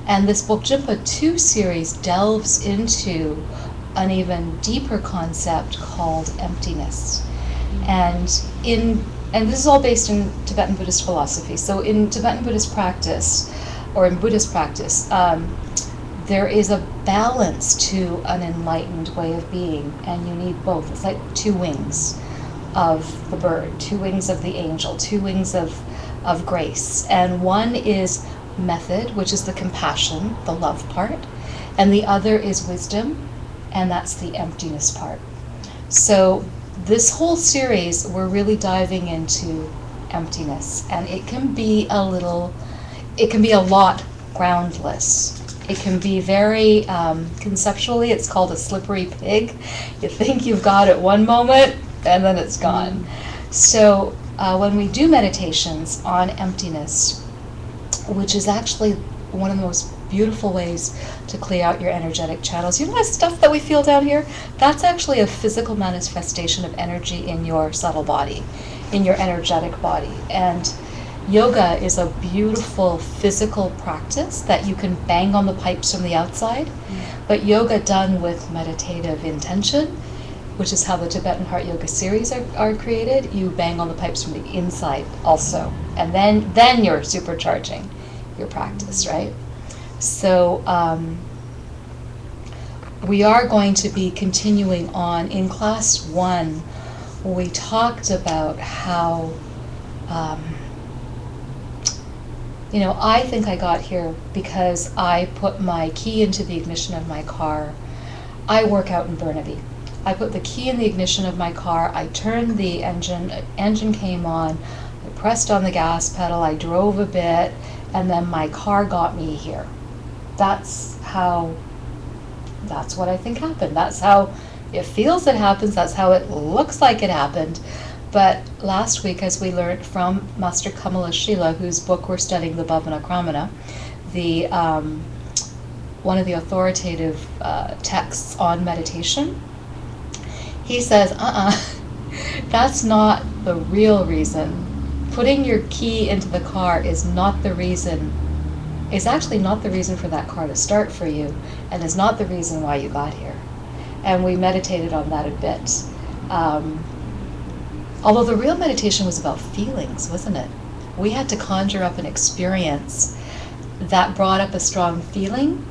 And this Bok Jinpa 2 series delves into an even deeper concept called emptiness. And this is all based in Tibetan Buddhist philosophy. So in Tibetan Buddhist practice, or in Buddhist practice, there is a balance to an enlightened way of being, and you need both. It's like two wings of the bird, two wings of the angel, two wings of grace. And one is method, which is the compassion, the love part, and the other is wisdom, and that's the emptiness part. So this whole series, we're really diving into emptiness, and it can be a lot groundless. It can be very, conceptually, it's called a slippery pig. You think you've got it one moment, and then it's gone. So when we do meditations on emptiness, which is actually one of the most beautiful ways to clear out your energetic channels. You know that stuff that we feel down here? That's actually a physical manifestation of energy in your subtle body, in your energetic body. And yoga is a beautiful physical practice that you can bang on the pipes from the outside, but yoga done with meditative intention, which is how the Tibetan Heart Yoga series are created, you bang on the pipes from the inside also. And then you're supercharging your practice, right? So we are going to be continuing on. In class 1, we talked about how, I think I got here because I put my key into the ignition of my car. I work out in Burnaby. I put the key in the ignition of my car, I turned the engine came on, I pressed on the gas pedal, I drove a bit, and then my car got me here. That's what I think happened. That's how it feels it happens. That's how it looks like it happened. But last week, as we learned from Master Kamalashila, whose book we're studying, the Bhavana Krama, one of the authoritative texts on meditation, he says, that's not the real reason. Putting your key into the car is actually not the reason for that car to start for you, and is not the reason why you got here. And we meditated on that a bit. Although the real meditation was about feelings, wasn't it? We had to conjure up an experience that brought up a strong feeling,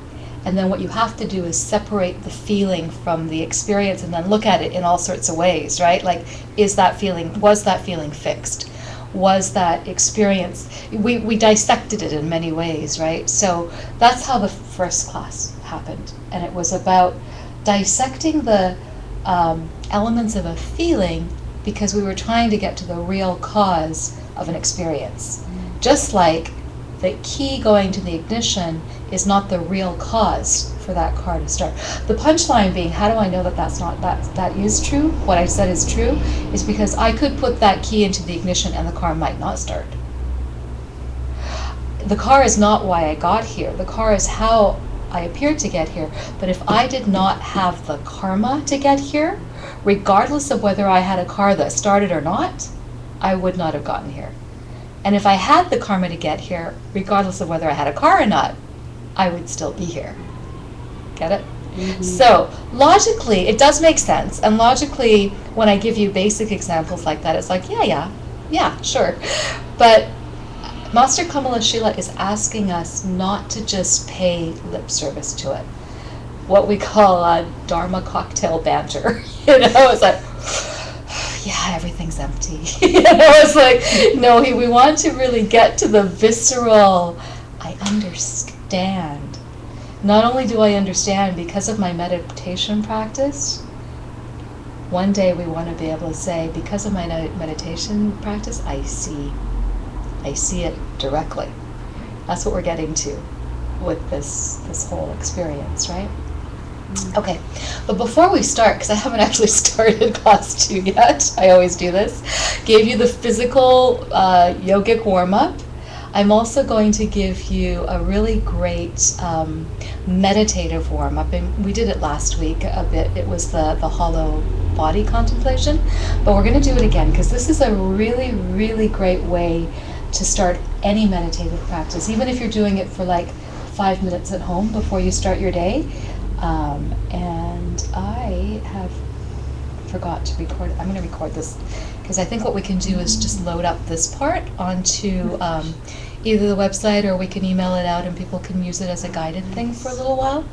and then what you have to do is separate the feeling from the experience and then look at it in all sorts of ways, right? Like, was that feeling fixed? Was that experience, we dissected it in many ways, right? So that's how the first class happened. And it was about dissecting the elements of a feeling because we were trying to get to the real cause of an experience. Just like the key going to the ignition is not the real cause for that car to start. The punchline being, how do I know that that is true? What I said is true is because I could put that key into the ignition and the car might not start. The car is not why I got here. The car is how I appeared to get here. But if I did not have the karma to get here, regardless of whether I had a car that started or not, I would not have gotten here. And if I had the karma to get here, regardless of whether I had a car or not, I would still be here. Get it? Mm-hmm. So logically, it does make sense. And logically, when I give you basic examples like that, it's like, yeah, sure. But Master Kamalashila is asking us not to just pay lip service to it. What we call a Dharma cocktail banter. It's like, yeah, everything's empty. It's like, no, we want to really get to the visceral, I understand. Not only do I understand because of my meditation practice, one day we want to be able to say, because of my meditation practice, I see it directly. That's what we're getting to with this whole experience, right? Okay, but before we start, because I haven't actually started class 2 yet, I always do this, gave you the physical yogic warm-up. I'm also going to give you a really great meditative warm-up, and we did it last week a bit. It was the hollow body contemplation, but we're going to do it again because this is a really, really great way to start any meditative practice, even if you're doing it for like 5 minutes at home before you start your day. And I have forgot to record. I'm going to record this because I think what we can do is just load up this part onto either the website, or we can email it out and people can use it as a guided thing for a little while.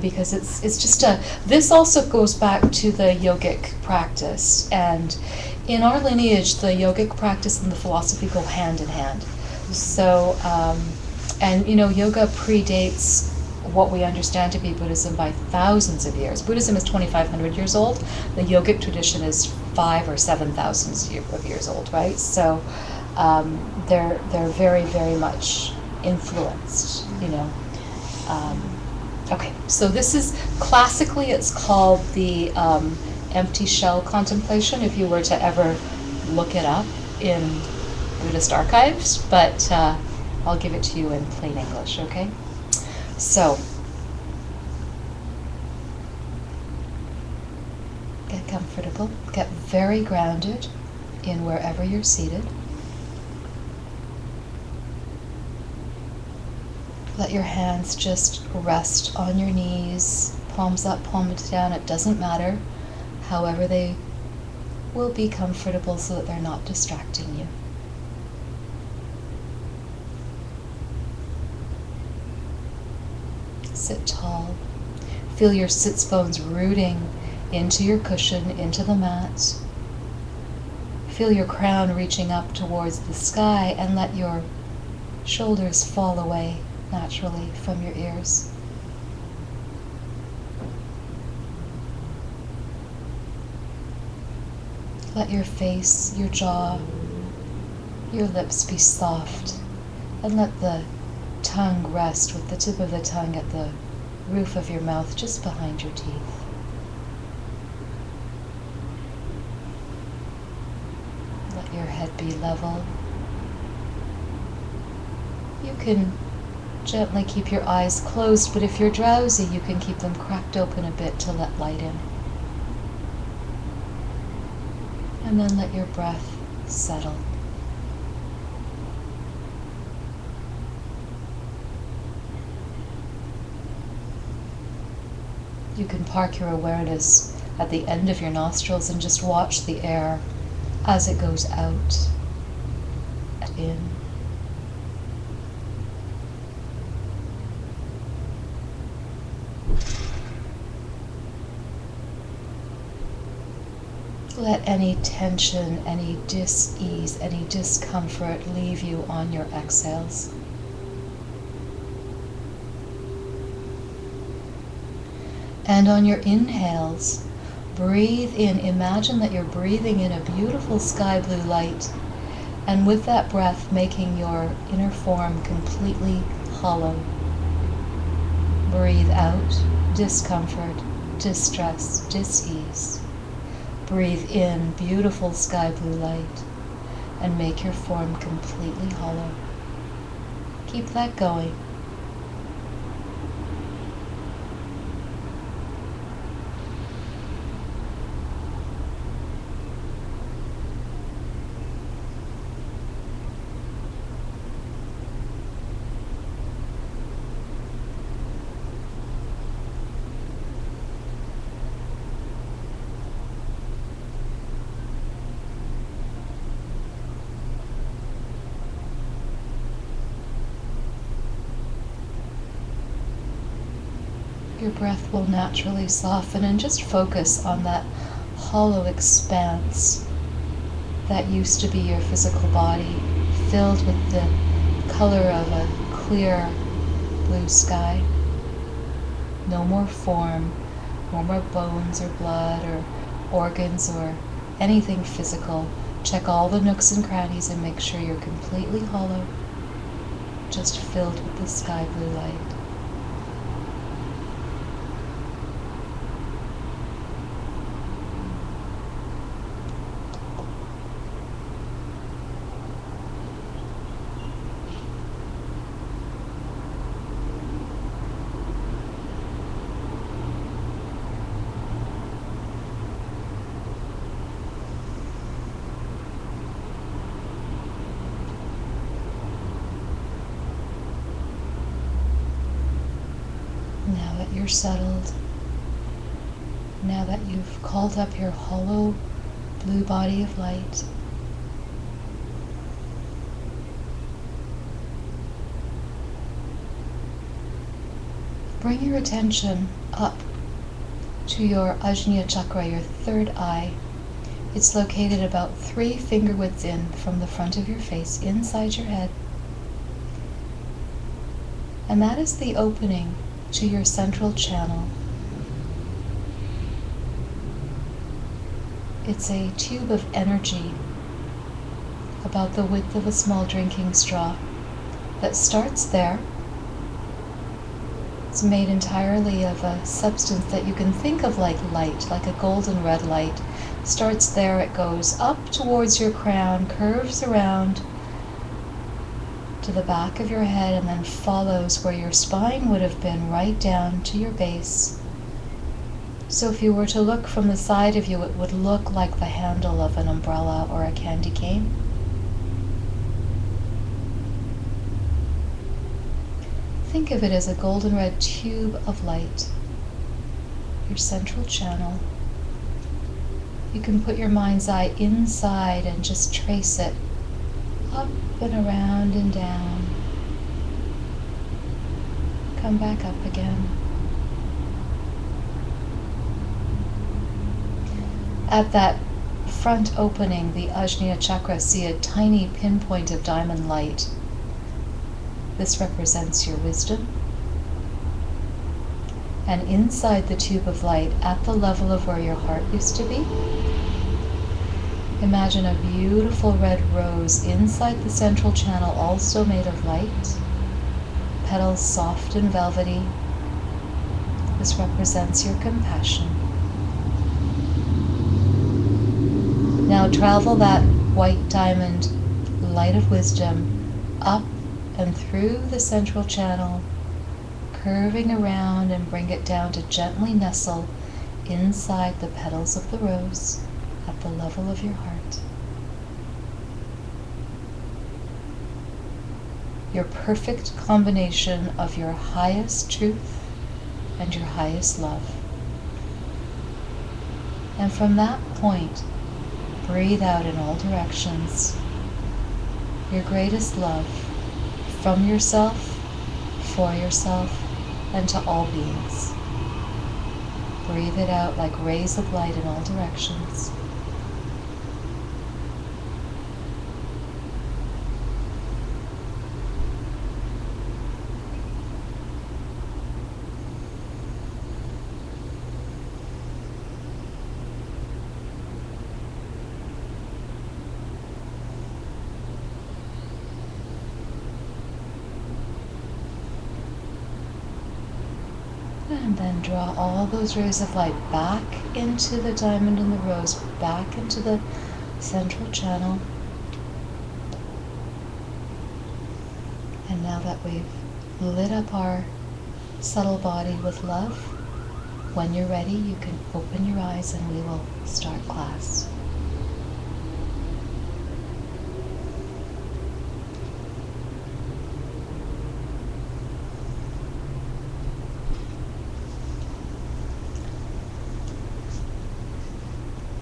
Because it's just this also goes back to the yogic practice, and in our lineage the yogic practice and the philosophy go hand in hand. So and yoga predates what we understand to be Buddhism by thousands of years. Buddhism is 2,500 years old. The yogic tradition is 5,000 or 7,000 of years old, right? So they're very, very much influenced, Okay, so this is, classically it's called the empty shell contemplation, if you were to ever look it up in Buddhist archives, but I'll give it to you in plain English, okay? So, get comfortable, get very grounded in wherever you're seated. Let your hands just rest on your knees, palms up, palms down, it doesn't matter. However they will be comfortable so that they're not distracting you. Sit tall. Feel your sits bones rooting into your cushion, into the mat. Feel your crown reaching up towards the sky, and let your shoulders fall away naturally from your ears. Let your face, your jaw, your lips be soft, and let the tongue rest with the tip of the tongue at the roof of your mouth, just behind your teeth. Let your head be level. You can gently keep your eyes closed, but if you're drowsy, you can keep them cracked open a bit to let light in. And then let your breath settle. You can park your awareness at the end of your nostrils and just watch the air as it goes out and in. Let any tension, any dis-ease, any discomfort leave you on your exhales. And on your inhales, breathe in. Imagine that you're breathing in a beautiful sky blue light, and with that breath making your inner form completely hollow. Breathe out discomfort, distress, dis-ease. Breathe in beautiful sky blue light and make your form completely hollow. Keep that going. Your breath will naturally soften, and just focus on that hollow expanse that used to be your physical body, filled with the color of a clear blue sky. No more form, no more bones or blood or organs or anything physical. Check all the nooks and crannies and make sure you're completely hollow, just filled with the sky blue light. Now that you're settled, now that you've called up your hollow blue body of light, bring your attention up to your Ajna chakra, your third eye. It's located about 3 finger widths in from the front of your face, inside your head. And that is the opening to your central channel. It's a tube of energy about the width of a small drinking straw that starts there. It's made entirely of a substance that you can think of like light, like a golden red light. Starts there, it goes up towards your crown, curves around to the back of your head, and then follows where your spine would have been, right down to your base. So if you were to look from the side of you, it would look like the handle of an umbrella or a candy cane. Think of it as a golden red tube of light, your central channel. You can put your mind's eye inside and just trace it up and around and down. Come back up again. At that front opening, the Ajna chakra, see a tiny pinpoint of diamond light. This represents your wisdom. And inside the tube of light, at the level of where your heart used to be, imagine a beautiful red rose inside the central channel, also made of light, petals soft and velvety. This represents your compassion. Now travel that white diamond light of wisdom up and through the central channel, curving around, and bring it down to gently nestle inside the petals of the rose at the level of your heart. Your perfect combination of your highest truth and your highest love. And from that point, breathe out in all directions your greatest love from yourself, for yourself, and to all beings. Breathe it out like rays of light in all directions. And then draw all those rays of light back into the diamond and the rose, back into the central channel. And now that we've lit up our subtle body with love, when you're ready, you can open your eyes and we will start class.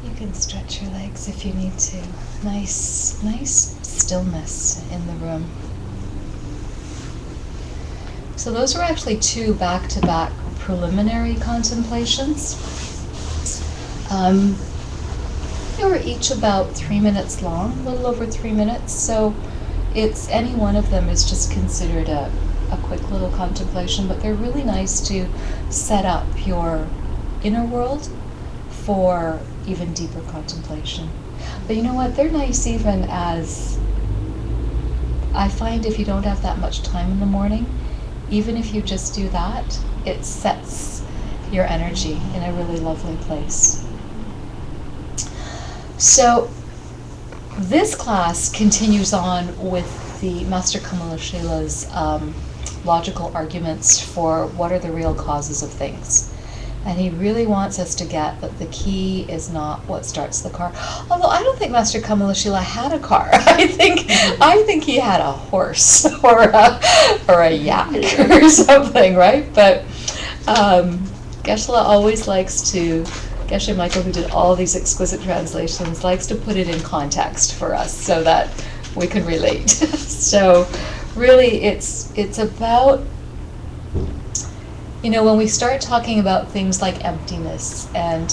You can stretch your legs if you need to. Nice stillness in the room. So those were actually 2 back-to-back preliminary contemplations. They were each about 3 minutes long, a little over 3 minutes. So it's any one of them is just considered a quick little contemplation, but they're really nice to set up your inner world for even deeper contemplation. But you know what? They're nice even as, I find if you don't have that much time in the morning, even if you just do that, it sets your energy in a really lovely place. So this class continues on with the Master Kamalashila's logical arguments for what are the real causes of things. And he really wants us to get that the key is not what starts the car. Although I don't think Master Kamalashila had a car. I think he had a horse or a yak or something, right? But Geshe-la always likes to, Geshe Michael, who did all these exquisite translations, likes to put it in context for us so that we can relate. So really it's about, when we start talking about things like emptiness and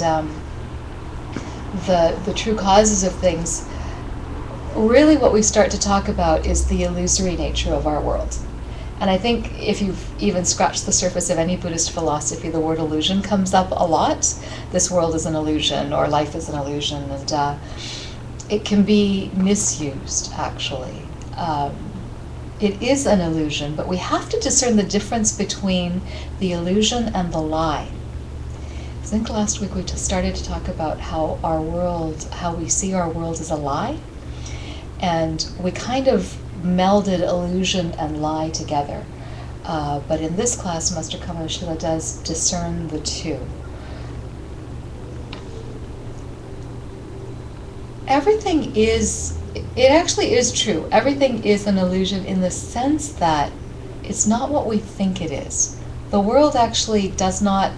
the true causes of things, really what we start to talk about is the illusory nature of our world. And I think if you've even scratched the surface of any Buddhist philosophy, the word illusion comes up a lot. This world is an illusion, or life is an illusion, and it can be misused, actually. It is an illusion, but we have to discern the difference between the illusion and the lie. I think last week we just started to talk about how we see our world as a lie, and we kind of melded illusion and lie together. But in this class, Master Kamalashila does discern the two. It actually is true. Everything is an illusion in the sense that it's not what we think it is. The world actually does not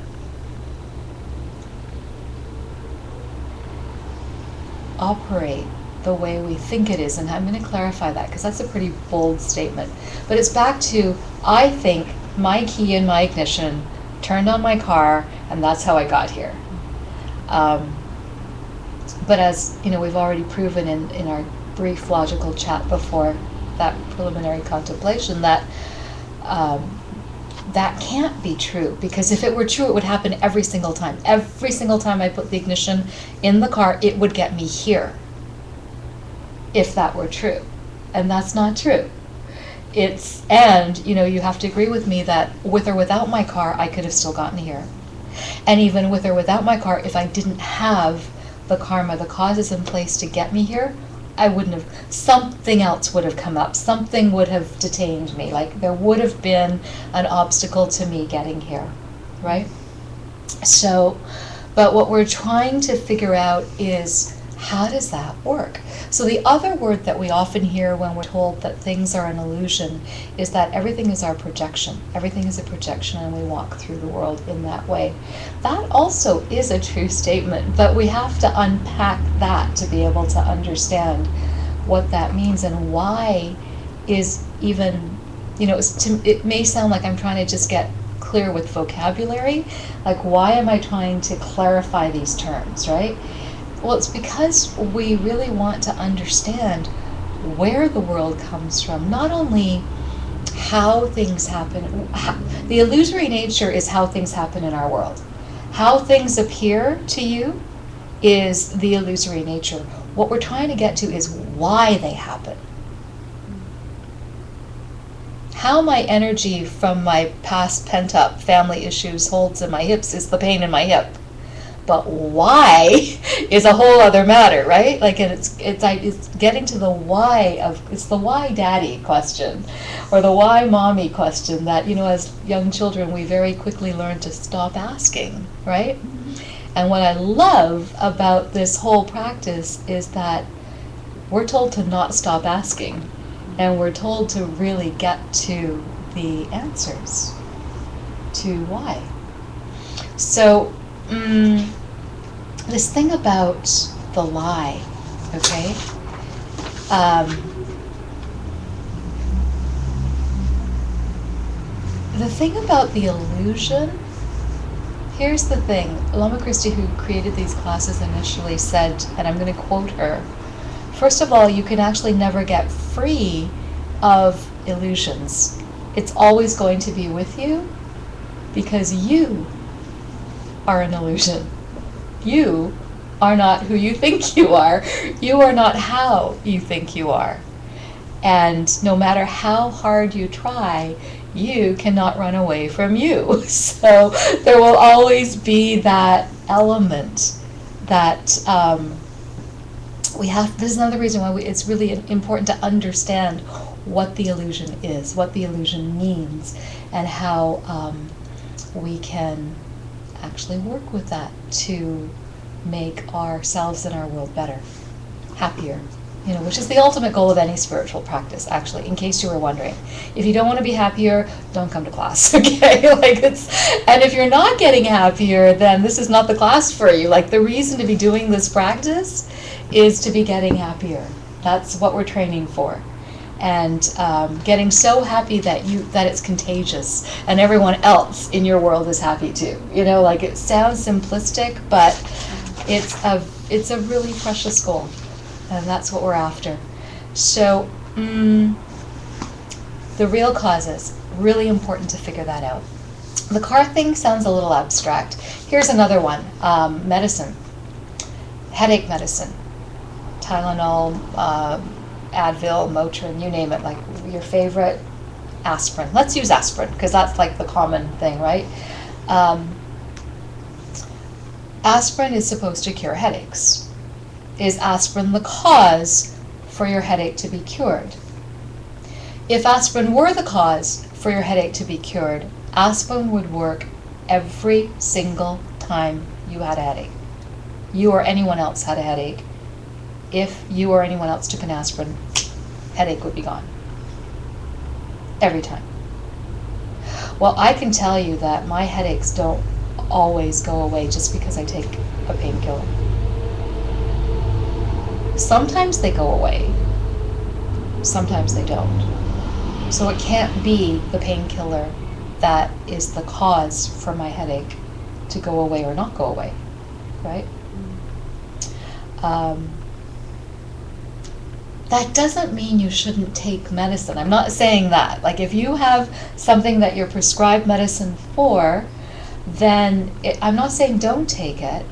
operate the way we think it is, and I'm going to clarify that because that's a pretty bold statement. But it's back to, I think my key in my ignition turned on my car, and that's how I got here. But as we've already proven in our brief logical chat before that preliminary contemplation, that that can't be true, because if it were true, it would happen every single time. Every single time I put the ignition in the car, it would get me here, if that were true. And that's not true. You have to agree with me that with or without my car, I could have still gotten here. And even with or without my car, if I didn't have the karma, the causes in place to get me here, I wouldn't have, something else would have come up, something would have detained me, like there would have been an obstacle to me getting here, right? So, but what we're trying to figure out is, how does that work? So the other word that we often hear when we're told that things are an illusion is that everything is our projection. Everything is a projection, and we walk through the world in that way. That also is a true statement, but we have to unpack that to be able to understand what that means and why is even, it may sound like I'm trying to just get clear with vocabulary, like why am I trying to clarify these terms, right? Well, it's because we really want to understand where the world comes from, not only how things happen. The illusory nature is how things happen in our world. How things appear to you is the illusory nature. What we're trying to get to is why they happen. How my energy from my past pent-up family issues holds in my hips is the pain in my hip. But why is a whole other matter, right? Like it's getting to the why it's the why daddy question, or the why mommy question that, as young children we very quickly learn to stop asking, right? And what I love about this whole practice is that we're told to not stop asking, and we're told to really get to the answers to why. So, this thing about the lie, okay? The thing about the illusion, here's the thing. Lama Christie, who created these classes, initially said, and I'm going to quote her, first of all, you can actually never get free of illusions. It's always going to be with you because you are an illusion. You are not who you think you are. You are not how you think you are. And no matter how hard you try, you cannot run away from you. So there will always be that element that we have. This is another reason why it's really important to understand what the illusion is, what the illusion means, and how we can actually work with that to make ourselves and our world better, happier, which is the ultimate goal of any spiritual practice, actually, in case you were wondering. If you don't want to be happier, don't come to class, okay? And if you're not getting happier, then this is not the class for you. The reason to be doing this practice is to be getting happier. That's what we're training for. And getting so happy that it's contagious, and everyone else in your world is happy too. It sounds simplistic, but it's a really precious goal. And that's what we're after. So, the real causes, really important to figure that out. The car thing sounds a little abstract. Here's another one, medicine, headache medicine, Tylenol, Advil, Motrin, you name it, your favorite aspirin. Let's use aspirin, because that's the common thing, right? Aspirin is supposed to cure headaches. Is aspirin the cause for your headache to be cured? If aspirin were the cause for your headache to be cured, aspirin would work every single time you had a headache. You or anyone else had a headache. If you or anyone else took an aspirin, headache would be gone. Every time. Well, I can tell you that my headaches don't always go away just because I take a painkiller. Sometimes they go away, sometimes they don't. So it can't be the painkiller that is the cause for my headache to go away or not go away, right? That doesn't mean you shouldn't take medicine. I'm not saying that. If you have something that you're prescribed medicine for, then I'm not saying don't take it,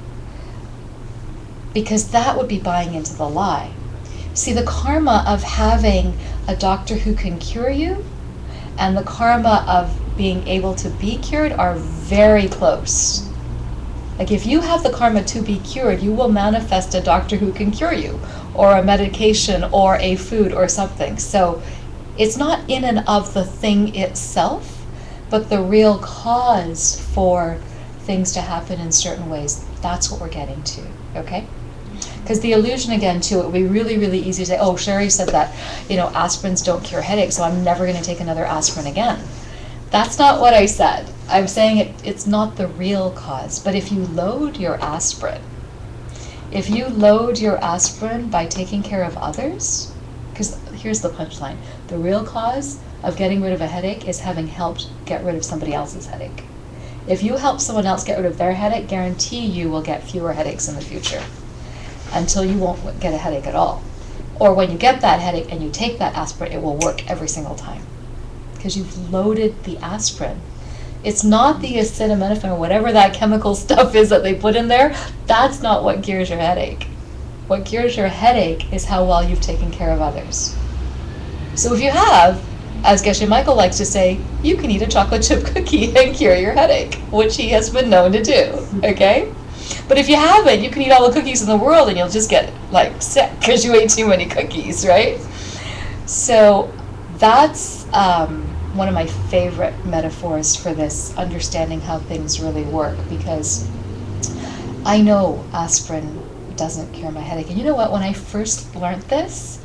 because that would be buying into the lie. See, the karma of having a doctor who can cure you and the karma of being able to be cured are very close. If you have the karma to be cured, you will manifest a doctor who can cure you, or a medication, or a food, or something. So it's not in and of the thing itself, but the real cause for things to happen in certain ways. That's what we're getting to, okay? Because the illusion, again, too, it would be really, really easy to say, oh, Sherri said that, aspirins don't cure headaches, so I'm never going to take another aspirin again. That's not what I said. I'm saying it's not the real cause. But if you load your aspirin by taking care of others, because here's the punchline, the real cause of getting rid of a headache is having helped get rid of somebody else's headache. If you help someone else get rid of their headache, guarantee you will get fewer headaches in the future, until you won't get a headache at all. Or when you get that headache and you take that aspirin, it will work every single time, because you've loaded the aspirin. It's not the acetaminophen or whatever that chemical stuff is that they put in there. That's not what cures your headache. What cures your headache is how well you've taken care of others. So if you have, as Geshe Michael likes to say, you can eat a chocolate chip cookie and cure your headache, which he has been known to do, okay? But if you haven't, you can eat all the cookies in the world and you'll just get sick because you ate too many cookies, right? So that's one of my favorite metaphors for this, understanding how things really work, because I know aspirin doesn't cure my headache. And you know what? When I first learned this,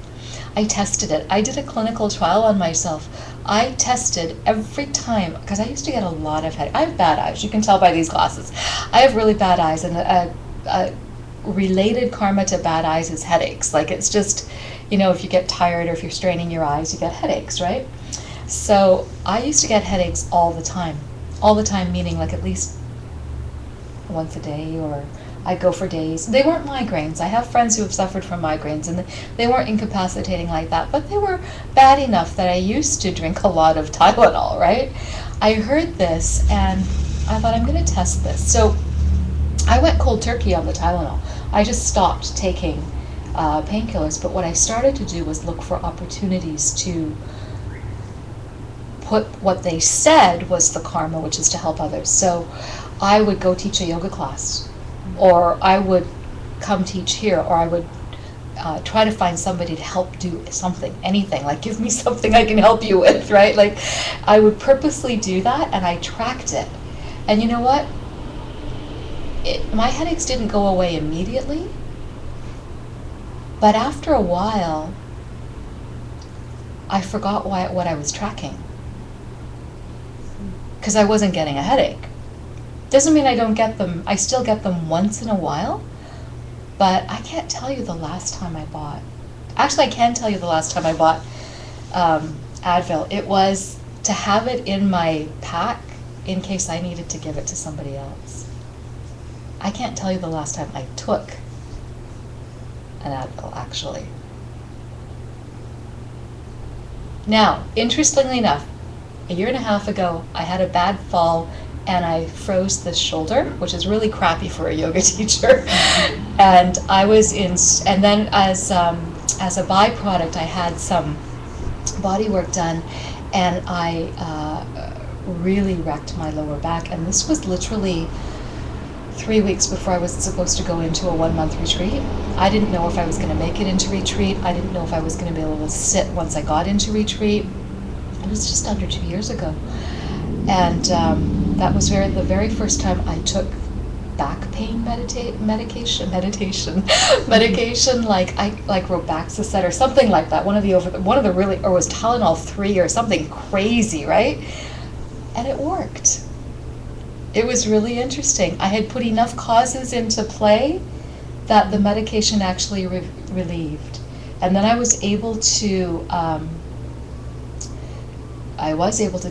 I tested it. I did a clinical trial on myself. I tested every time, because I used to get a lot of headache. I have bad eyes. You can tell by these glasses. I have really bad eyes, and a related karma to bad eyes is headaches. It's just, if you get tired or if you're straining your eyes, you get headaches, right? So I used to get headaches all the time. All the time, meaning at least once a day, or I'd go for days. They weren't migraines. I have friends who have suffered from migraines, and they weren't incapacitating like that, but they were bad enough that I used to drink a lot of Tylenol, right? I heard this, and I thought, I'm going to test this. So I went cold turkey on the Tylenol. I just stopped taking painkillers, but what I started to do was look for opportunities to put what they said was the karma, which is to help others. So I would go teach a yoga class, or I would come teach here, or I would try to find somebody to help do something, anything, give me something I can help you with, right? I would purposely do that, and I tracked it. And you know what? My headaches didn't go away immediately, But after a while, I forgot what I was tracking, because I wasn't getting a headache. Doesn't mean I don't get them. I still get them once in a while, but I can't tell you the last time I bought. Actually, I can tell you the last time I bought Advil. It was to have it in my pack in case I needed to give it to somebody else. I can't tell you the last time I took an Advil, actually. Now, interestingly enough, a year and a half ago, I had a bad fall and I froze the shoulder, which is really crappy for a yoga teacher. And I was and then as a byproduct, I had some body work done, and I really wrecked my lower back. And this was literally 3 weeks before I was supposed to go into a 1-month retreat. I didn't know if I was going to make it into retreat. I didn't know if I was going to be able to sit once I got into retreat. It was just under 2 years ago. And that was the very first time I took back pain medication, like Robaxacet or something like that. One of the really, or was Tylenol 3 or something crazy, right? And it worked. It was really interesting. I had put enough causes into play that the medication actually relieved. And then I was able to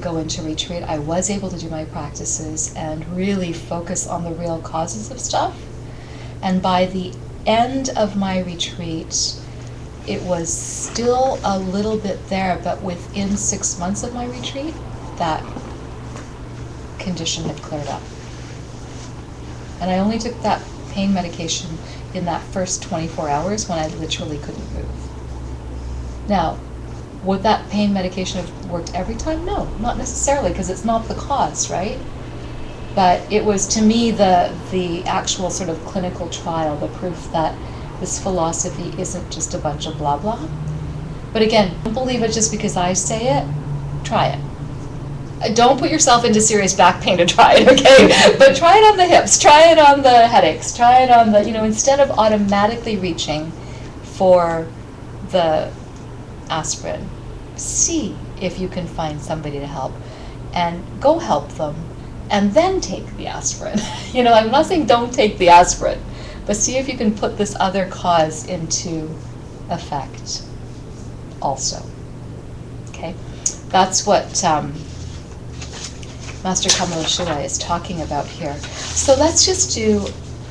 go into retreat. I was able to do my practices and really focus on the real causes of stuff. And by the end of my retreat, it was still a little bit there, but within 6 months of my retreat, that condition had cleared up. And I only took that pain medication in that first 24 hours when I literally couldn't move. Now, would that pain medication have worked every time? No, not necessarily, because it's not the cause, right? But it was, to me, the actual sort of clinical trial, the proof that this philosophy isn't just a bunch of blah blah. But again, don't believe it just because I say it. Try it. Don't put yourself into serious back pain to try it, okay? But try it on the hips, try it on the headaches, try it on the, instead of automatically reaching for the aspirin, see if you can find somebody to help and go help them and then take the aspirin. I'm not saying don't take the aspirin, but see if you can put this other cause into effect also. Okay? That's what Master Kamalashila is talking about here. So let's just do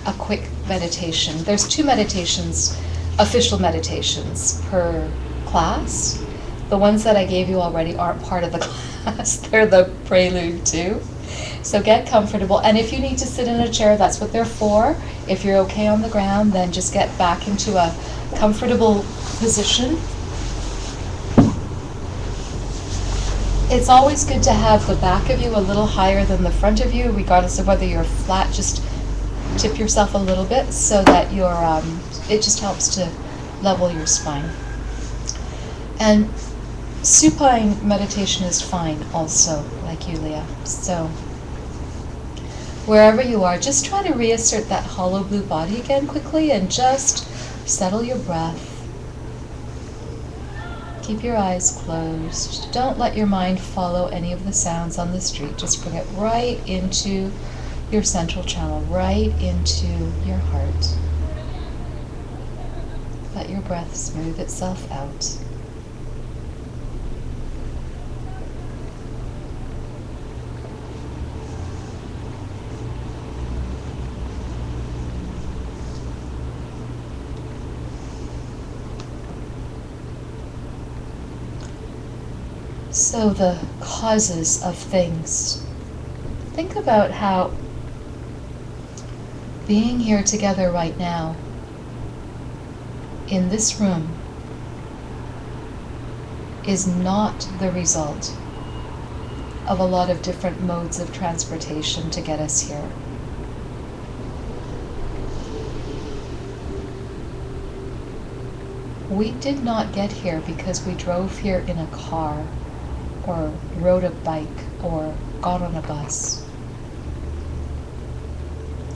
a quick meditation. There's 2 meditations, official meditations per class. The ones that I gave you already aren't part of the class. They're the prelude too. So get comfortable. And if you need to sit in a chair, that's what they're for. If you're okay on the ground, then just get back into a comfortable position. It's always good to have the back of you a little higher than the front of you, regardless of whether you're flat. Just tip yourself a little bit so that it just helps to level your spine. And supine meditation is fine also, like Yulia. So wherever you are, just try to reassert that hollow blue body again quickly and just settle your breath. Keep your eyes closed. Don't let your mind follow any of the sounds on the street. Just bring it right into your central channel, right into your heart. Let your breath smooth itself out. So the causes of things. Think about how being here together right now in this room is not the result of a lot of different modes of transportation to get us here. We did not get here because we drove here in a car or rode a bike or got on a bus.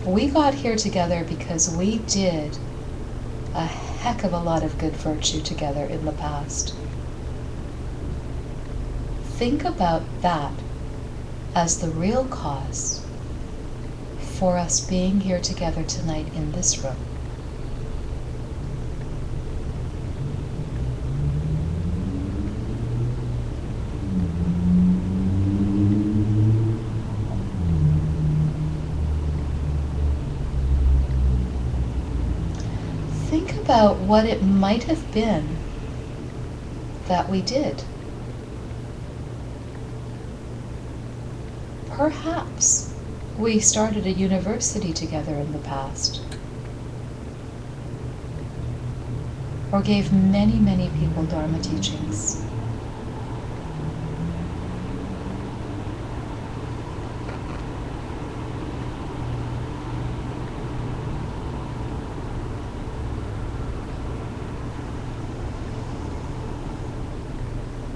We got here together because we did a heck of a lot of good virtue together in the past. Think about that as the real cause for us being here together tonight in this room. Think about what it might have been that we did. Perhaps we started a university together in the past, or gave many, many people Dharma teachings.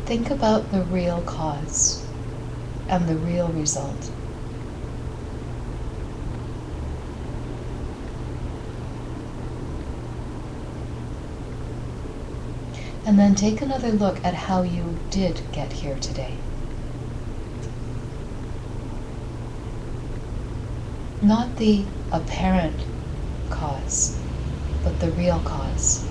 Think about the real cause and the real result. And then take another look at how you did get here today. Not the apparent cause, but the real cause.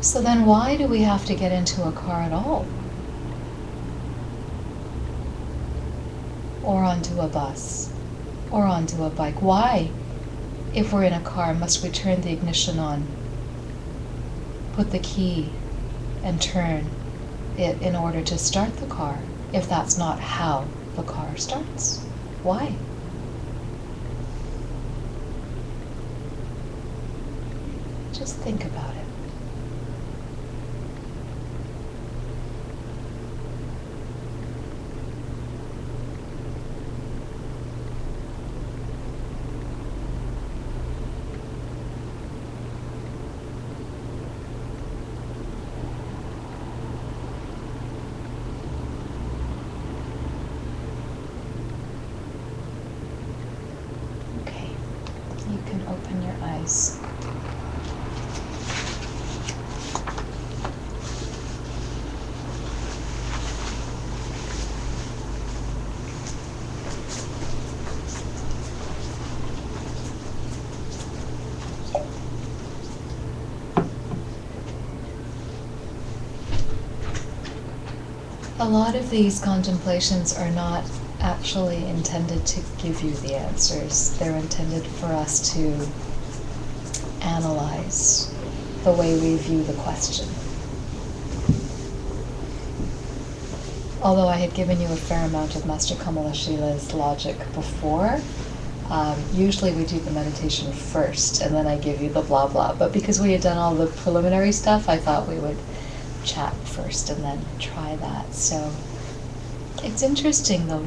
So then why do we have to get into a car at all? Or onto a bus? Or onto a bike? Why, if we're in a car, must we turn the ignition on, put the key, and turn it in order to start the car, if that's not how the car starts? Why? Just think about it. You can open your eyes. A lot of these contemplations are not actually intended to give you the answers. They're intended for us to analyze the way we view the question. Although I had given you a fair amount of Master Kamalashila's logic before, usually we do the meditation first and then I give you the blah blah. But because we had done all the preliminary stuff, I thought we would chat first and then try that. So it's interesting though,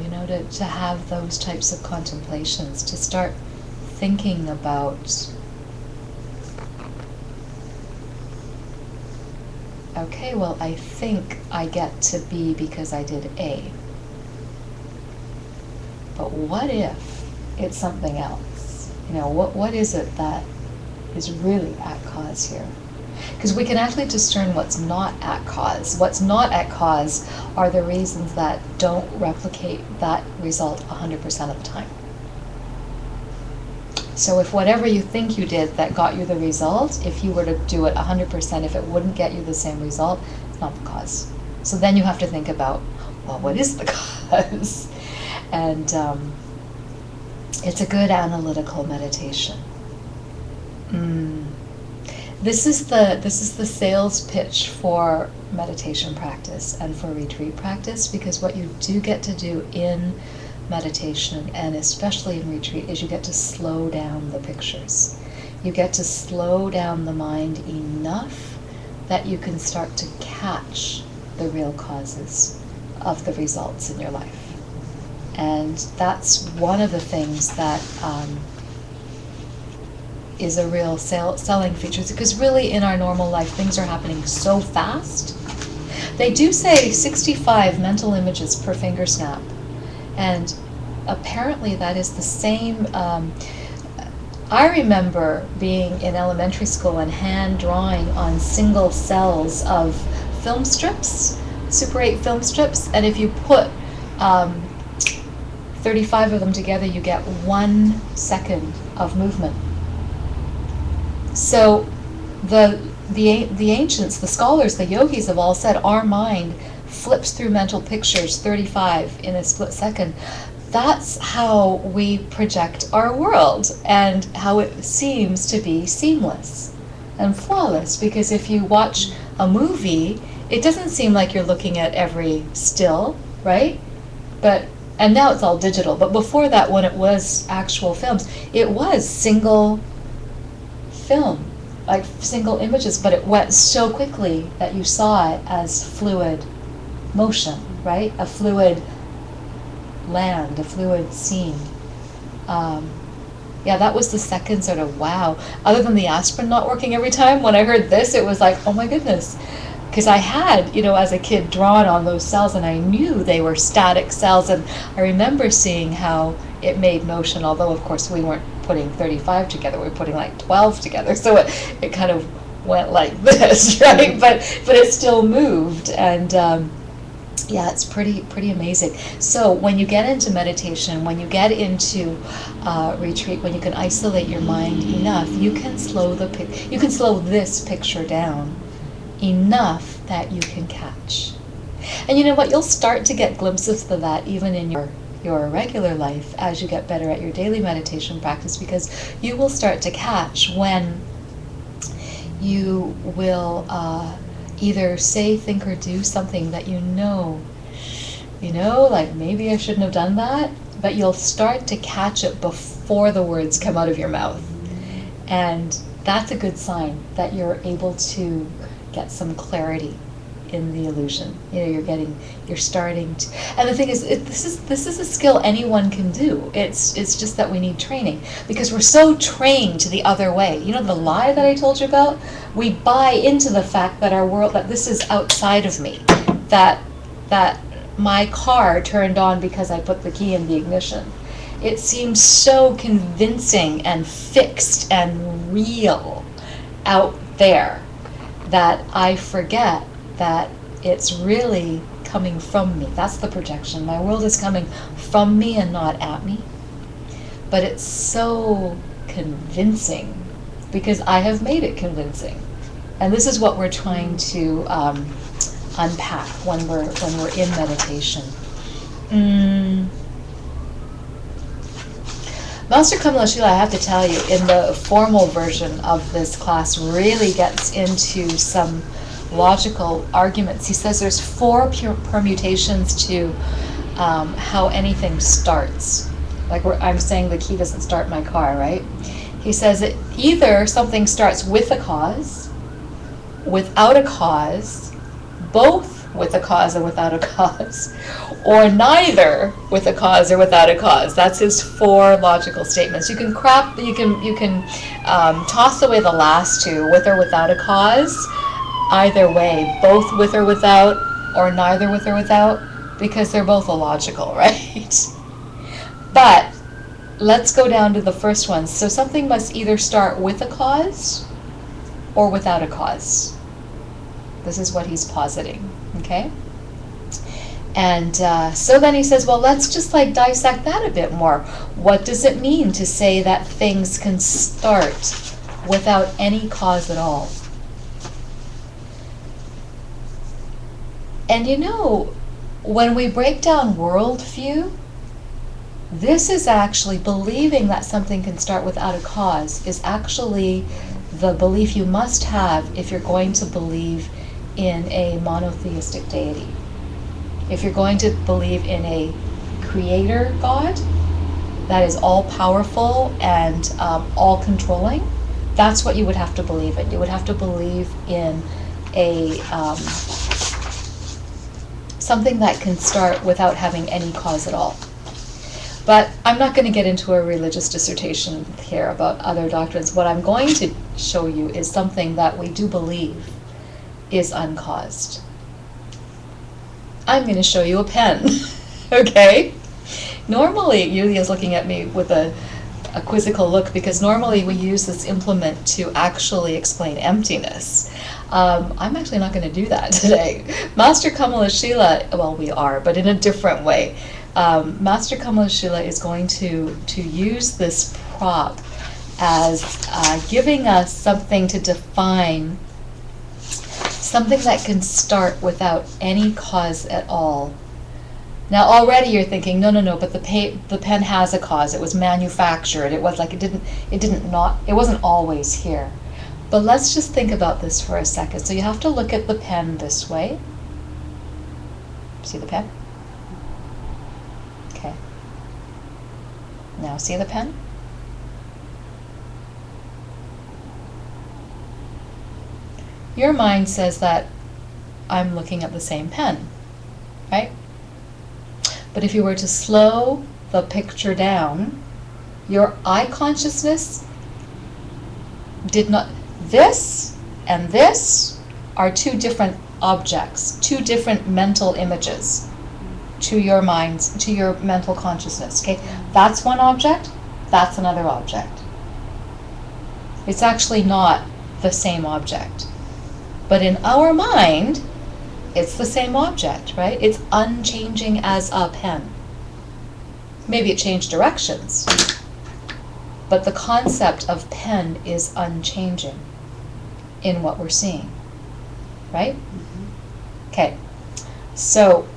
to have those types of contemplations, to start thinking about, okay, well, I think I get to B because I did A. But what if it's something else? What is it that is really at cause here? Because we can actually discern what's not at cause. What's not at cause are the reasons that don't replicate that result 100% of the time. So if whatever you think you did that got you the result, if you were to do it 100%, if it wouldn't get you the same result, it's not the cause. So then you have to think about, well, what is the cause? And it's a good analytical meditation. This is the sales pitch for meditation practice and for retreat practice, because what you do get to do in meditation, and especially in retreat, is you get to slow down the pictures. You get to slow down the mind enough that you can start to catch the real causes of the results in your life. And that's one of the things that is a real selling feature, because really in our normal life things are happening so fast. They do say 65 mental images per finger snap, and apparently that is the same. I remember being in elementary school and hand drawing on single cells of film strips, Super 8 film strips, and if you put 35 of them together, you get 1 second of movement. So the ancients, the scholars, the yogis have all said our mind flips through mental pictures 35 in a split second. That's how we project our world, and how it seems to be seamless and flawless, because if you watch a movie, it doesn't seem like you're looking at every still, right? And now it's all digital, but before that, when it was actual films, it was single film, like single images, but it went so quickly that you saw it as fluid motion, right? A fluid land, a fluid scene. Yeah, that was the second sort of wow. Other than the aspirin not working every time, when I heard this, it was like, oh my goodness. Because I had, as a kid, drawn on those cells, and I knew they were static cells, and I remember seeing how it made motion, although of course we weren't putting 35 together, we were putting like 12 together, so it kind of went like this, right? But it still moved, and yeah, it's pretty amazing. So when you get into meditation, when you get into retreat, when you can isolate your mind enough, you can slow this picture down enough that you can catch. And you know what? You'll start to get glimpses of that even in your regular life as you get better at your daily meditation practice, because you will start to catch when you will either say, think, or do something that you know, like maybe I shouldn't have done that, but you'll start to catch it before the words come out of your mouth. And that's a good sign that you're able to get some clarity in the illusion. You're starting to, and the thing is, this is a skill anyone can do. It's just that we need training, because we're so trained to the other way. The lie that I told you about, we buy into the fact that our world, that this is outside of me, that my car turned on because I put the key in the ignition. It seems so convincing and fixed and real out there that I forget that it's really coming from me. That's the projection. My world is coming from me and not at me. But it's so convincing because I have made it convincing. And this is what we're trying to unpack when we're in meditation. Master Kamalashila, I have to tell you, in the formal version of this class, really gets into some logical arguments. He says there's 4 permutations to how anything starts. Like I'm saying the key doesn't start my car, right? He says that either something starts with a cause, without a cause, both with a cause and without a cause, or neither with a cause or without a cause. That's his 4 logical statements. You can toss away the last 2, with or without a cause. Either way, both with or without, or neither with or without, because they're both illogical, right? But let's go down to the first one. So something must either start with a cause or without a cause. This is what he's positing, okay? And so then he says, well, let's just dissect that a bit more. What does it mean to say that things can start without any cause at all? And when we break down worldview, this is actually believing that something can start without a cause is actually the belief you must have if you're going to believe in a monotheistic deity. If you're going to believe in a creator God that is all-powerful and all-controlling, that's what you would have to believe in. You would have to believe in a something that can start without having any cause at all. But I'm not going to get into a religious dissertation here about other doctrines. What I'm going to show you is something that we do believe is uncaused. I'm going to show you a pen, okay? Normally, Yulia's looking at me with a quizzical look, because normally we use this implement to actually explain emptiness. I'm actually not going to do that today. Master Kamalashila, well, we are, but in a different way. Master Kamalashila is going to use this prop as giving us something to define, something that can start without any cause at all. Now already you're thinking, no, but the pen has a cause. It was manufactured. It was like it wasn't always here. But let's just think about this for a second. So you have to look at the pen this way. See the pen? Okay. Now see the pen? Your mind says that I'm looking at the same pen, right? But if you were to slow the picture down, your eye consciousness did not, this and this are two different objects, two different mental images to your minds, to your mental consciousness, okay? That's one object, that's another object. It's actually not the same object. But in our mind, it's the same object, right? It's unchanging as a pen. Maybe it changed directions, but the concept of pen is unchanging in what we're seeing, right? Mm-hmm. Okay, so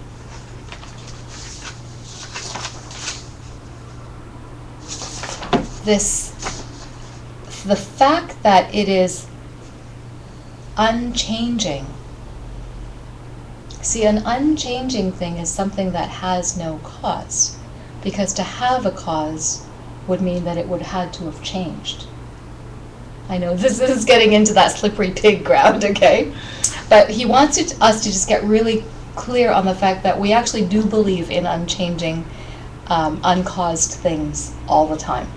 the fact that it is unchanging. See, an unchanging thing is something that has no cause, because to have a cause would mean that it would have had to have changed. I know this is getting into that slippery pig ground, okay? But he wants us to just get really clear on the fact that we actually do believe in unchanging, uncaused things all the time.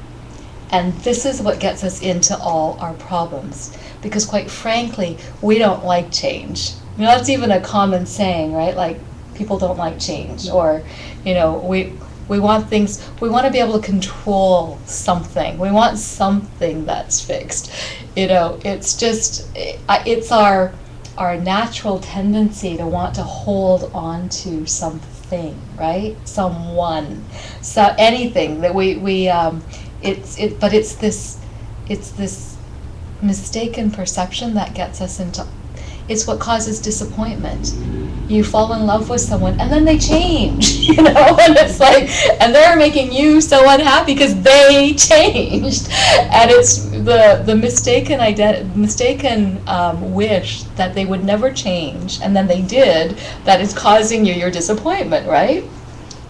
And this is what gets us into all our problems, because quite frankly, we don't like change. You know, that's even a common saying, right? Like, people don't like change, or, you know, we want things, we want to be able to control something. We want something that's fixed. You know, it's just, it's our natural tendency to want to hold on to something, right? Someone, so anything that but it's this mistaken perception that gets us into, it's what causes disappointment. You fall in love with someone and then they change, you know, and it's like, and they're making you so unhappy because they changed. And it's the mistaken wish that they would never change, and then they did, that is causing you your disappointment, right?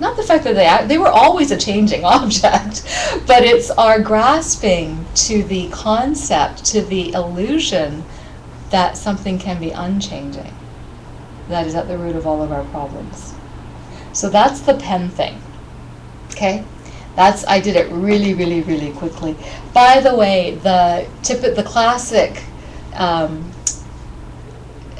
Not the fact that they were always a changing object, but it's our grasping to the concept, to the illusion that something can be unchanging that is at the root of all of our problems. So that's the pen thing, okay? I did it really, really, really quickly. By the way, the classic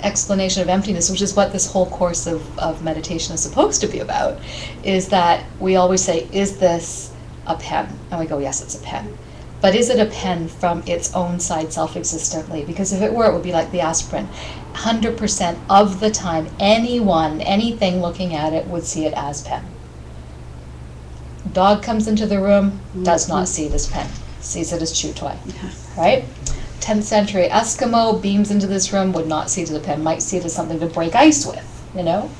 explanation of emptiness, which is what this whole course of meditation is supposed to be about, is that we always say, is this a pen? And we go, yes, it's a pen. But is it a pen from its own side self-existently? Because if it were, it would be like the aspirin. 100% of the time, anything looking at it would see it as pen. Dog comes into the room, does not see this pen, sees it as chew toy, right? 10th century Eskimo beams into this room, would not see it as a pen, might see it as something to break ice with, you know?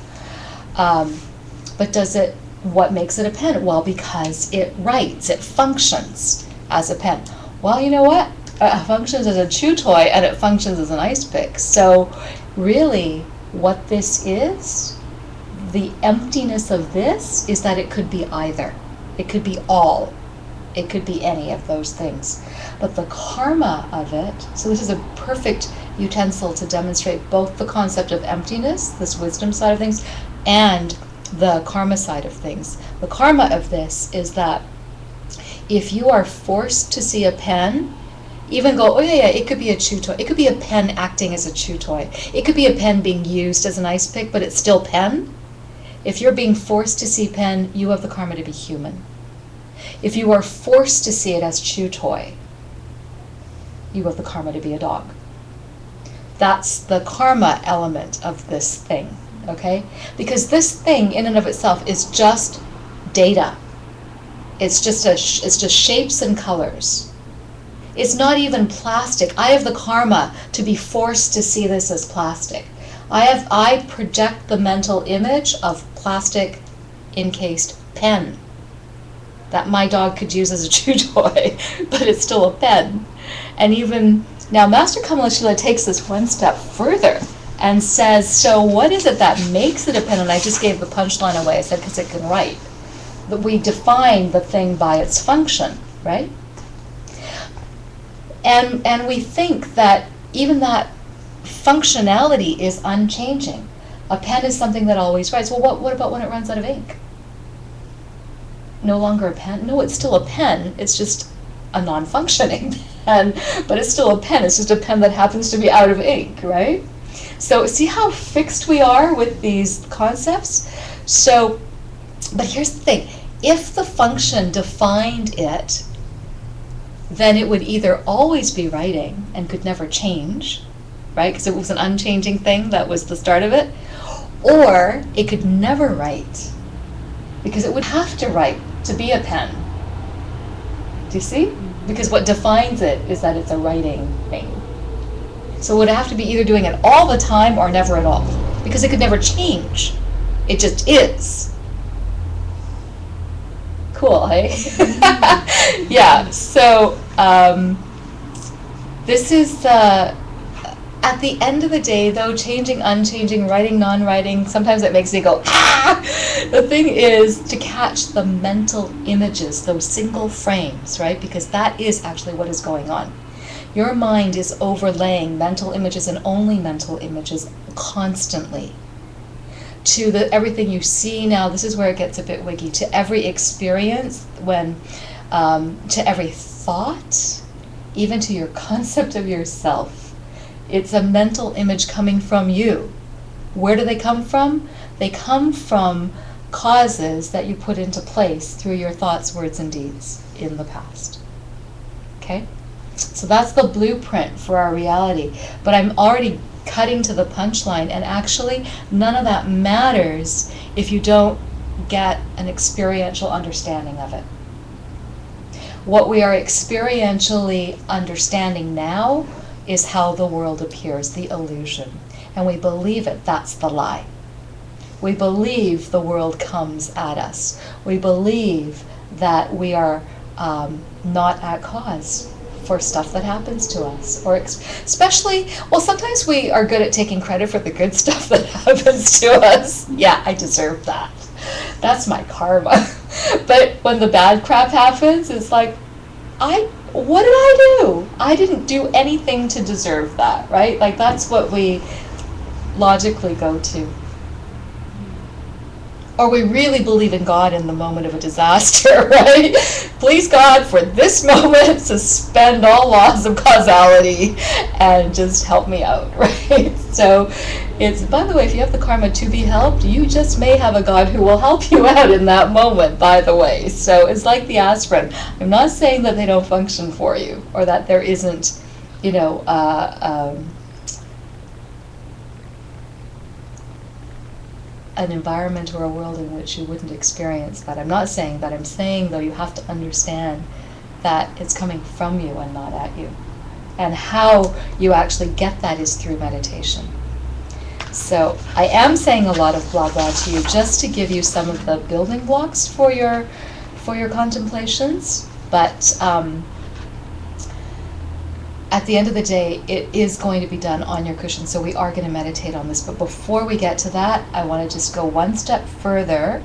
But what makes it a pen? Well, because it writes, it functions as a pen. Well, you know what? It functions as a chew toy and it functions as an ice pick. So really, what this is, the emptiness of this, is that it could be either. It could be all. It could be any of those things. But the karma of it, so this is a perfect utensil to demonstrate both the concept of emptiness, this wisdom side of things, and the karma side of things. The karma of this is that if you are forced to see a pen, even go, oh yeah, it could be a chew toy. It could be a pen acting as a chew toy. It could be a pen being used as an ice pick, but it's still pen. If you're being forced to see pen, you have the karma to be human. If you are forced to see it as chew toy, you have the karma to be a dog. That's the karma element of this thing, okay? Because this thing in and of itself is just data. It's just shapes and colors. It's not even plastic. I have the karma to be forced to see this as plastic. I project the mental image of plastic encased pen that my dog could use as a chew toy, but it's still a pen. And even now, Master Kamalashila takes this one step further and says, so what is it that makes it a pen? And I just gave the punchline away. I said, because it can write. That we define the thing by its function, right? And we think that even that functionality is unchanging. A pen is something that always writes. Well, what about when it runs out of ink? No longer a pen? No, it's still a pen. It's just a non-functioning pen, but it's still a pen. It's just a pen that happens to be out of ink, right? So see how fixed we are with these concepts? So, but here's the thing. If the function defined it, then it would either always be writing and could never change, right? Because it was an unchanging thing, that was the start of it. Or it could never write, because it would have to write to be a pen. Do you see? Because what defines it is that it's a writing thing. So it would have to be either doing it all the time or never at all, because it could never change. It just is. Cool, hey? Yeah, so this is at the end of the day, though, changing, unchanging, writing, non-writing, sometimes it makes me go, ah! The thing is to catch the mental images, those single frames, right? Because that is actually what is going on. Your mind is overlaying mental images and only mental images constantly to everything you see now. This is where it gets a bit wiggy. To every experience, to every thought, even to your concept of yourself. It's a mental image coming from you. Where do they come from? They come from causes that you put into place through your thoughts, words, and deeds in the past. Okay? So that's the blueprint for our reality. But I'm already cutting to the punchline, and actually none of that matters if you don't get an experiential understanding of it. What we are experientially understanding now is how the world appears, the illusion. And we believe it, that's the lie. We believe the world comes at us. We believe that we are not at cause for stuff that happens to us. Or especially, well, sometimes we are good at taking credit for the good stuff that happens to us. Yeah, I deserve that. That's my karma. But when the bad crap happens, it's like, what did I do? I didn't do anything to deserve that, right? Like, that's what we logically go to. Or we really believe in God in the moment of a disaster, right? Please God, for this moment, suspend all laws of causality and just help me out, right? So it's, by the way, if you have the karma to be helped, you just may have a God who will help you out in that moment, by the way. So it's like the aspirin. I'm not saying that they don't function for you, or that there isn't, an environment or a world in which you wouldn't experience that. I'm not saying that. I'm saying, though, you have to understand that it's coming from you and not at you. And how you actually get that is through meditation. So I am saying a lot of blah blah to you just to give you some of the building blocks for your contemplations. But at the end of the day, it is going to be done on your cushion, so we are going to meditate on this. But before we get to that, I want to just go one step further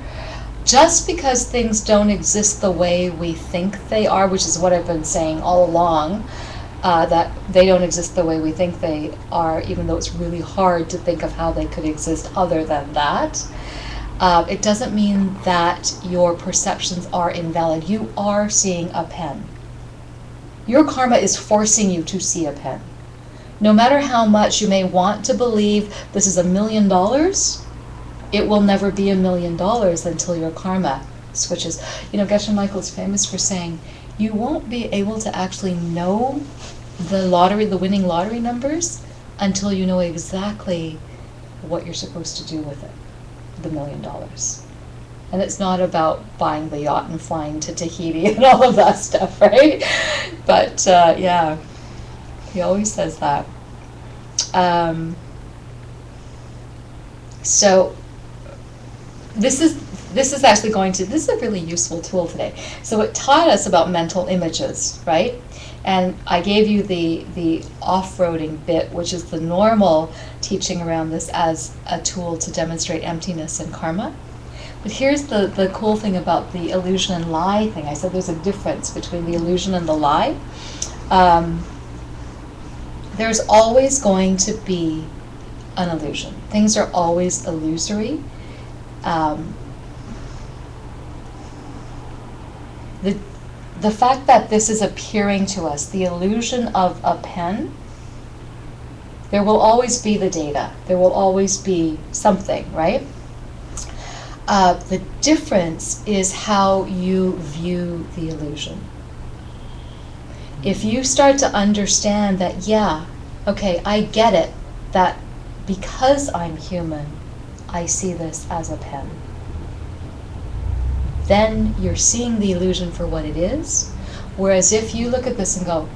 just because things don't exist the way we think they are, which is what I've been saying all along, that they don't exist the way we think they are, even though it's really hard to think of how they could exist other than that. It doesn't mean that your perceptions are invalid. You are seeing a pen. Your karma is forcing you to see a pen. No matter how much you may want to believe this is $1 million, it will never be $1 million until your karma switches. You know, Geshe Michael is famous for saying, you won't be able to actually know the winning lottery numbers until you know exactly what you're supposed to do with it, the $1 million. And it's not about buying the yacht and flying to Tahiti and all of that stuff, right? But yeah, he always says that. So this is actually this is a really useful tool today. So it taught us about mental images, right? And I gave you the off-roading bit, which is the normal teaching around this as a tool to demonstrate emptiness and karma. But here's the cool thing about the illusion and lie thing. I said there's a difference between the illusion and the lie. There's always going to be an illusion. Things are always illusory. The fact that this is appearing to us, the illusion of a pen, there will always be the data. There will always be something, right? The difference is how you view the illusion. If you start to understand that, yeah, okay, I get it, that because I'm human, I see this as a pen, then you're seeing the illusion for what it is. Whereas if you look at this and go,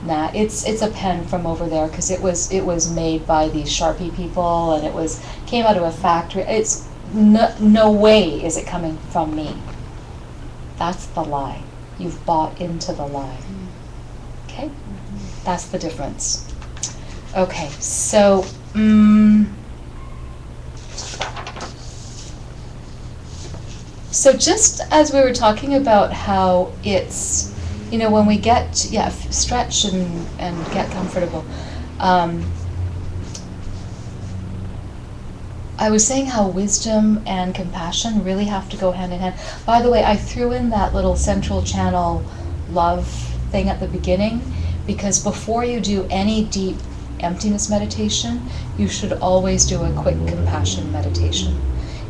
nah, it's a pen from over there because it was made by these Sharpie people and came out of a factory. It's no way is it coming from me. That's the lie. You've bought into the lie. Okay? That's the difference. Okay, so so just as we were talking about how it's, you know, when we get, stretch and get comfortable. I was saying how wisdom and compassion really have to go hand in hand. By the way, I threw in that little central channel love thing at the beginning because before you do any deep emptiness meditation, you should always do a quick compassion meditation.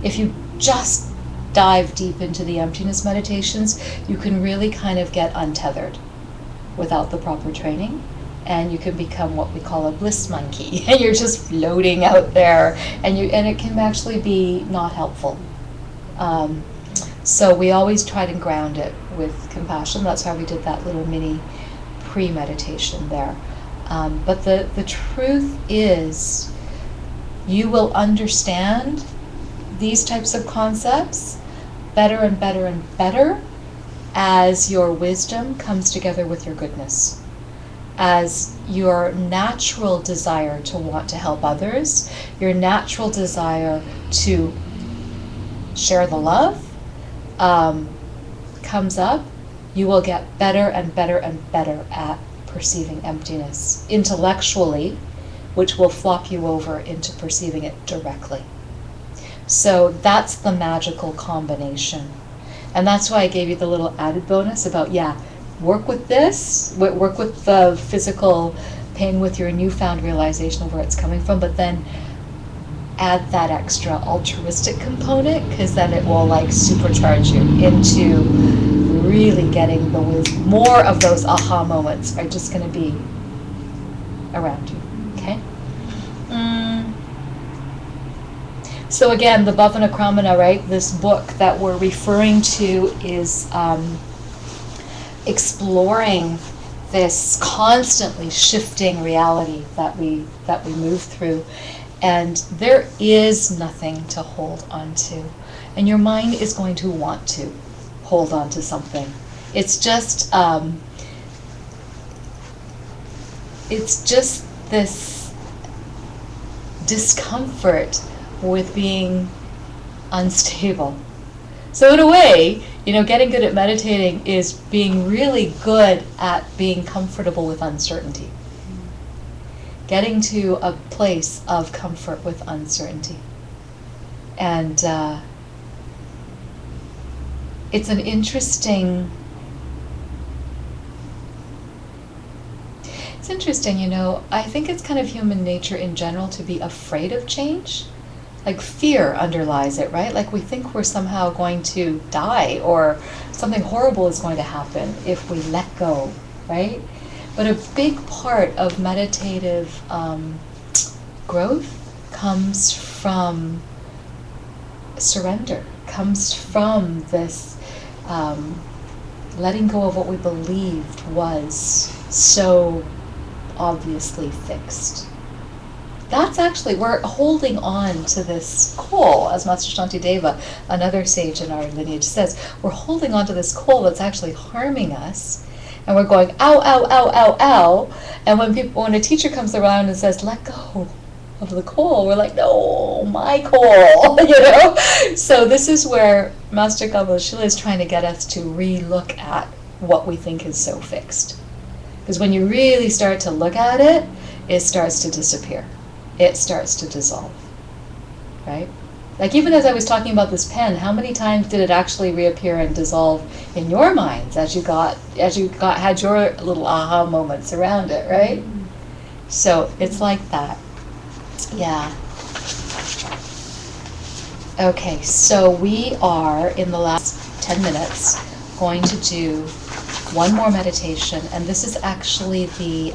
If you just dive deep into the emptiness meditations, you can really kind of get untethered without the proper training, and you can become what we call a bliss monkey, and you're just floating out there, and it can actually be not helpful. So we always try to ground it with compassion. That's why we did that little mini pre-meditation there. But the truth is, you will understand these types of concepts better and better and better as your wisdom comes together with your goodness, as your natural desire to want to help others, your natural desire to share the love comes up. You will get better and better and better at perceiving emptiness intellectually, which will flop you over into perceiving it directly. So that's the magical combination. And that's why I gave you the little added bonus about, work with this, work with the physical pain with your newfound realization of where it's coming from, but then add that extra altruistic component, because then it will supercharge you into really getting more of those aha moments are just going to be around you. Okay? So again, the Bhavana Krama, right? This book that we're referring to is exploring this constantly shifting reality that we move through, and there is nothing to hold on to, and your mind is going to want to hold on to something. It's just this discomfort with being unstable. So in a way, getting good at meditating is being really good at being comfortable with uncertainty. Getting to a place of comfort with uncertainty. And it's an interesting, I think it's kind of human nature in general to be afraid of change. Like fear underlies it, right? Like we think we're somehow going to die or something horrible is going to happen if we let go, right? But a big part of meditative growth comes from surrender, comes from this letting go of what we believed was so obviously fixed. That's actually, we're holding on to this coal, as Master Shantideva, another sage in our lineage, says, we're holding on to this coal that's actually harming us, and we're going, ow, ow, ow, ow, ow, and when a teacher comes around and says, let go of the coal, we're like, no, my coal, So this is where Master Kamalashila is trying to get us to re-look at what we think is so fixed. Because when you really start to look at it, it starts to disappear. It starts to dissolve, right? Like even as I was talking about this pen, how many times did it actually reappear and dissolve in your minds as you had your little aha moments around it, right? So it's like that. Yeah. Okay, so we are in the last 10 minutes going to do one more meditation, and this is actually the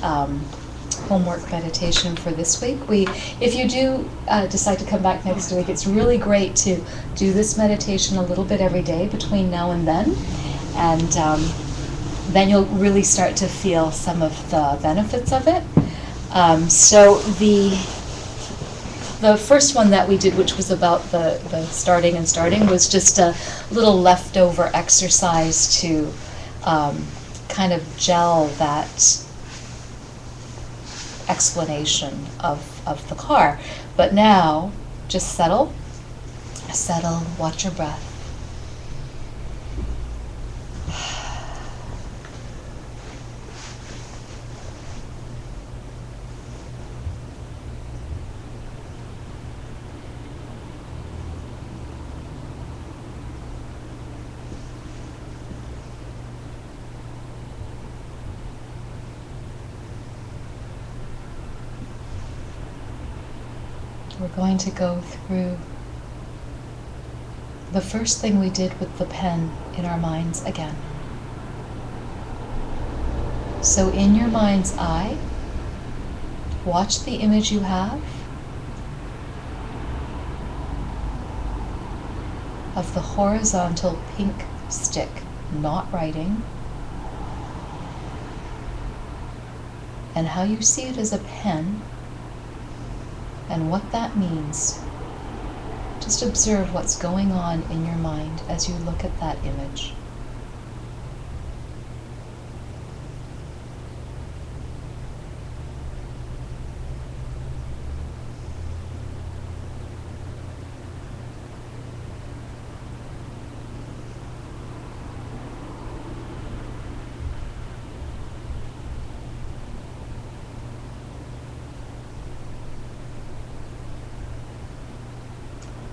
homework meditation for this week. If you do decide to come back next week, it's really great to do this meditation a little bit every day between now and then, and then you'll really start to feel some of the benefits of it. So the first one that we did, which was about the starting, was just a little leftover exercise to kind of gel that explanation of the car. But now, just settle, watch your breath. We're going to go through the first thing we did with the pen in our minds again. So in your mind's eye, watch the image you have of the horizontal pink stick, not writing, and how you see it as a pen, and what that means. Just observe what's going on in your mind as you look at that image.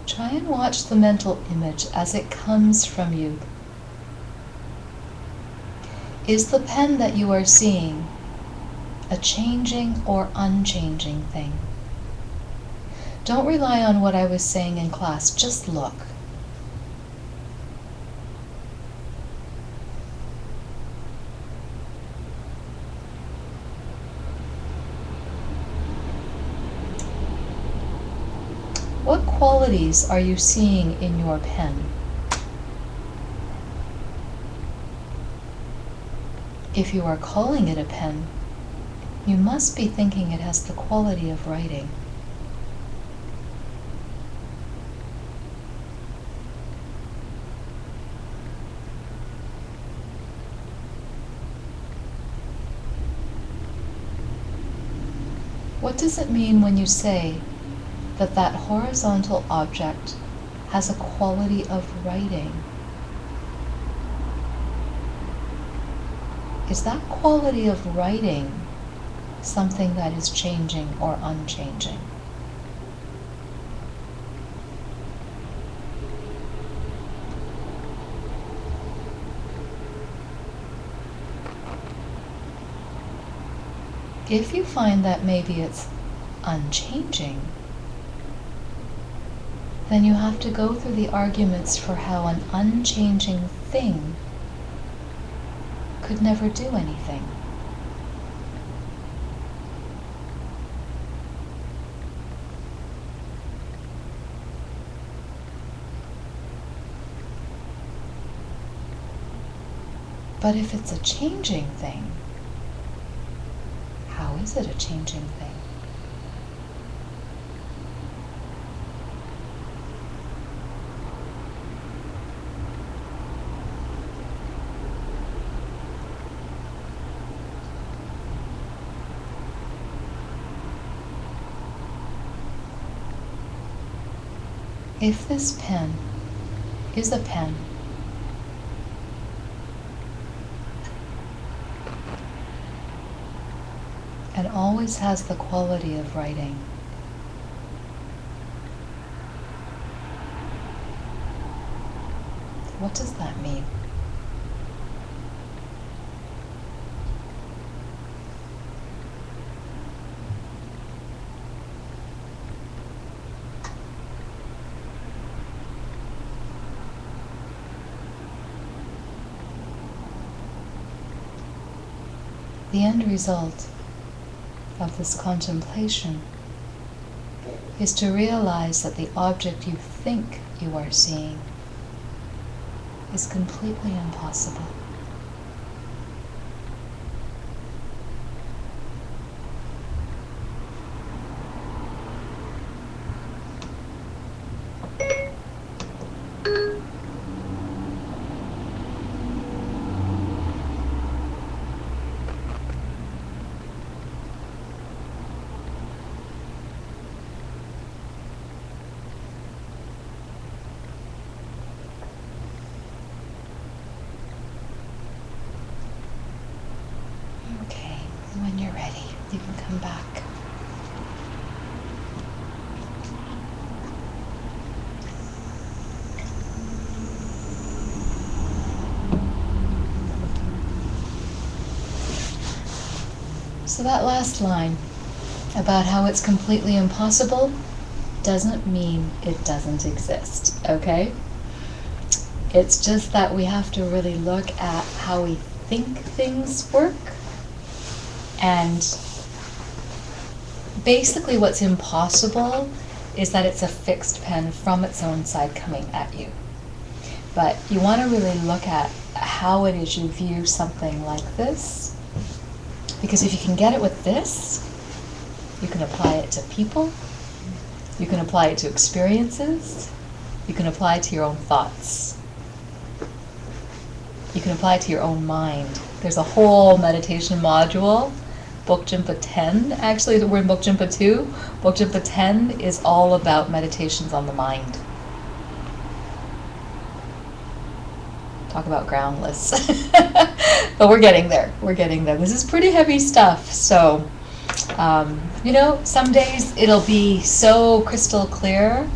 Try and watch the mental image as it comes from you. Is the pen that you are seeing a changing or unchanging thing? Don't rely on what I was saying in class, just look. What qualities are you seeing in your pen? If you are calling it a pen, you must be thinking it has the quality of writing. What does it mean when you say that horizontal object has a quality of writing? is that quality of writing something that is changing or unchanging? If you find that maybe it's unchanging, then you have to go through the arguments for how an unchanging thing could never do anything. But if it's a changing thing, how is it a changing thing? If this pen is a pen, and always has the quality of writing, what does that mean? The end result of this contemplation is to realize that the object you think you are seeing is completely impossible. When you're ready, you can come back. So that last line about how it's completely impossible doesn't mean it doesn't exist, okay? It's just that we have to really look at how we think things work. And basically what's impossible is that it's a fixed pen from its own side coming at you. But you want to really look at how it is you view something like this. Because if you can get it with this, you can apply it to people, you can apply it to experiences, you can apply it to your own thoughts. You can apply it to your own mind. There's a whole meditation module, Bok Jinpa 10, actually we're in Bok Jinpa 2. Bok Jinpa 10 is all about meditations on the mind. Talk about groundless. But we're getting there, This is pretty heavy stuff, so, some days it'll be so crystal clear,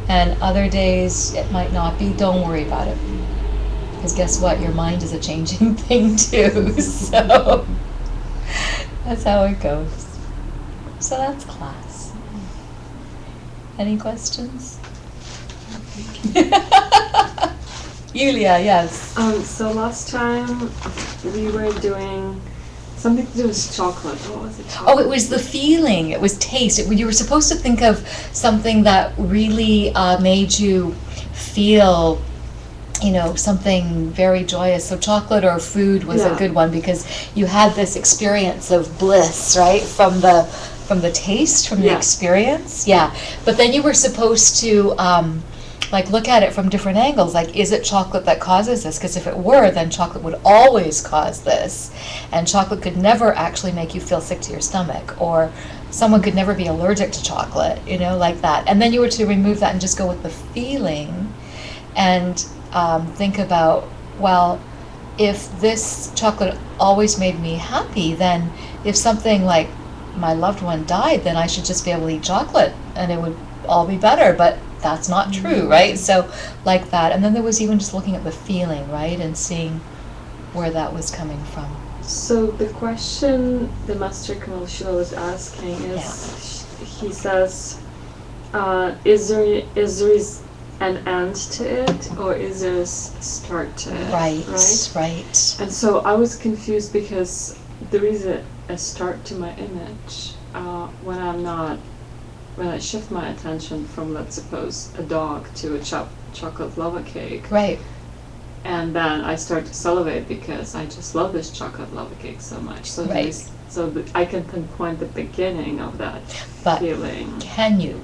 and other days it might not be. Don't worry about it. Because guess what? Your mind is a changing thing too, so that's how it goes. So that's class. Any questions? Yulia, yes. So last time we were doing something to do with chocolate. What was it? Chocolate? Oh, it was the feeling. It was taste. You were supposed to think of something that really made you feel, something very joyous. So chocolate or food was a good one because you had this experience of bliss, right? From the taste, from the experience. Yeah. But then you were supposed to look at it from different angles. Like, is it chocolate that causes this? Because if it were, then chocolate would always cause this. And chocolate could never actually make you feel sick to your stomach. Or someone could never be allergic to chocolate, like that. And then you were to remove that and just go with the feeling and think about, well, if this chocolate always made me happy, then if something like my loved one died, then I should just be able to eat chocolate and it would all be better. But that's not true, right? So like that. And then there was even just looking at the feeling, right? And seeing where that was coming from. So the question the Master Kamalashila was asking is, he says, is there an end to it, or is there a start to it? Right. And so I was confused because there is a start to my image when I shift my attention from, let's suppose, a dog to a chocolate lava cake. Right. And then I start to salivate because I just love this chocolate lava cake so much. So I can pinpoint the beginning of that feeling. Can you?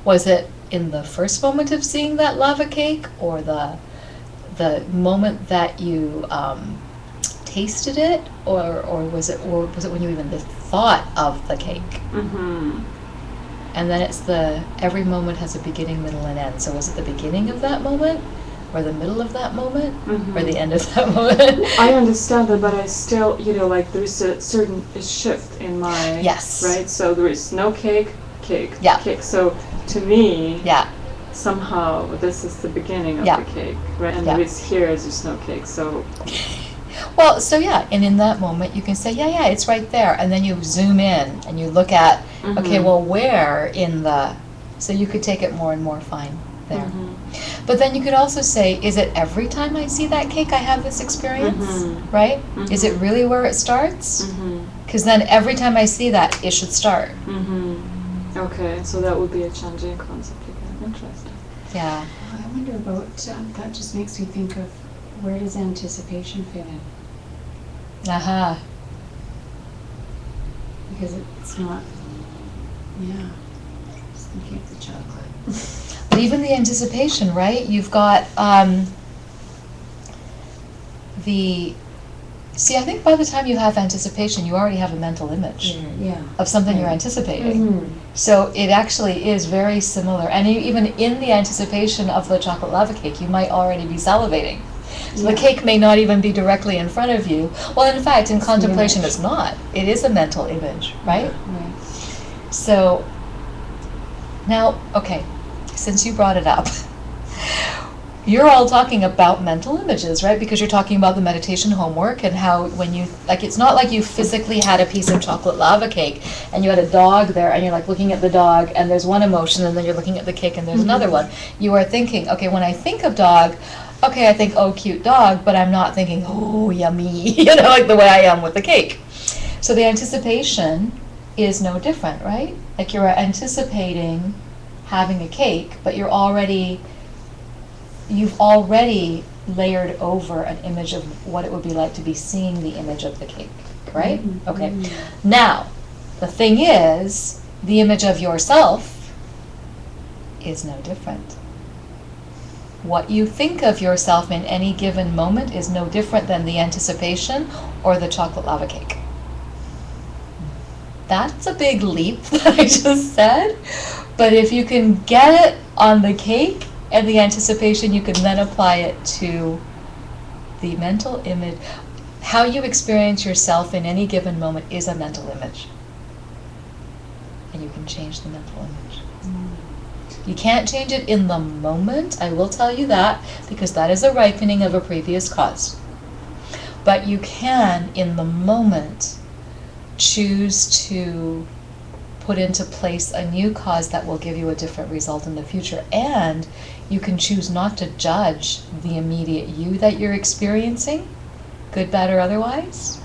Was it in the first moment of seeing that lava cake, or the moment that you tasted it, or was it when you even thought of the cake? Mm-hmm. And then it's every moment has a beginning, middle, and end. So was it the beginning of that moment, or the middle of that moment, or the end of that moment? I understand that, but I still, there's a certain shift in my... Yes. Right? So there is no cake, Yeah. cake. So to me, Yeah. somehow this is the beginning of Yeah. the cake, right? And Yeah. there's no cake, so... Well, so yeah, and in that moment you can say, yeah, it's right there. And then you zoom in and you look at, okay, well, where in so you could take it more and more fine there. Mm-hmm. But then you could also say, is it every time I see that cake I have this experience, right? Mm-hmm. Is it really where it starts? Mm-hmm. Because then every time I see that, it should start. Mm-hmm. Okay, so that would be a changing concept again. Interesting. Yeah. I wonder about, that just makes me think of, where does anticipation fit in? Aha. Because it's not, just thinking of the chocolate. But even the anticipation, right? You've got I think by the time you have anticipation, you already have a mental image of something you're anticipating. So it actually is very similar. And even in the anticipation of the chocolate lava cake, you might already be salivating. So the cake may not even be directly in front of you. Well, in fact, in contemplation, it's not. It is a mental image, right? Right. So now, okay, since you brought it up, you're all talking about mental images, right? Because you're talking about the meditation homework and how when you, it's not like you physically had a piece of chocolate lava cake and you had a dog there and you're looking at the dog and there's one emotion and then you're looking at the cake and there's another one. You are thinking, okay, when I think of dog, okay, I think, oh, cute dog, but I'm not thinking, oh, yummy, the way I am with the cake. So the anticipation is no different, right? You're anticipating having a cake, but you've already layered over an image of what it would be like to be seeing the image of the cake, right? Okay. Now, the thing is, the image of yourself is no different. What you think of yourself in any given moment is no different than the anticipation or the chocolate lava cake. That's a big leap that I just said, but if you can get it on the cake and the anticipation, you can then apply it to the mental image. How you experience yourself in any given moment is a mental image. And you can change the mental image. You can't change it in the moment, I will tell you that, because that is a ripening of a previous cause. But you can, in the moment, choose to put into place a new cause that will give you a different result in the future. And you can choose not to judge the immediate you that you're experiencing, good, bad, or otherwise,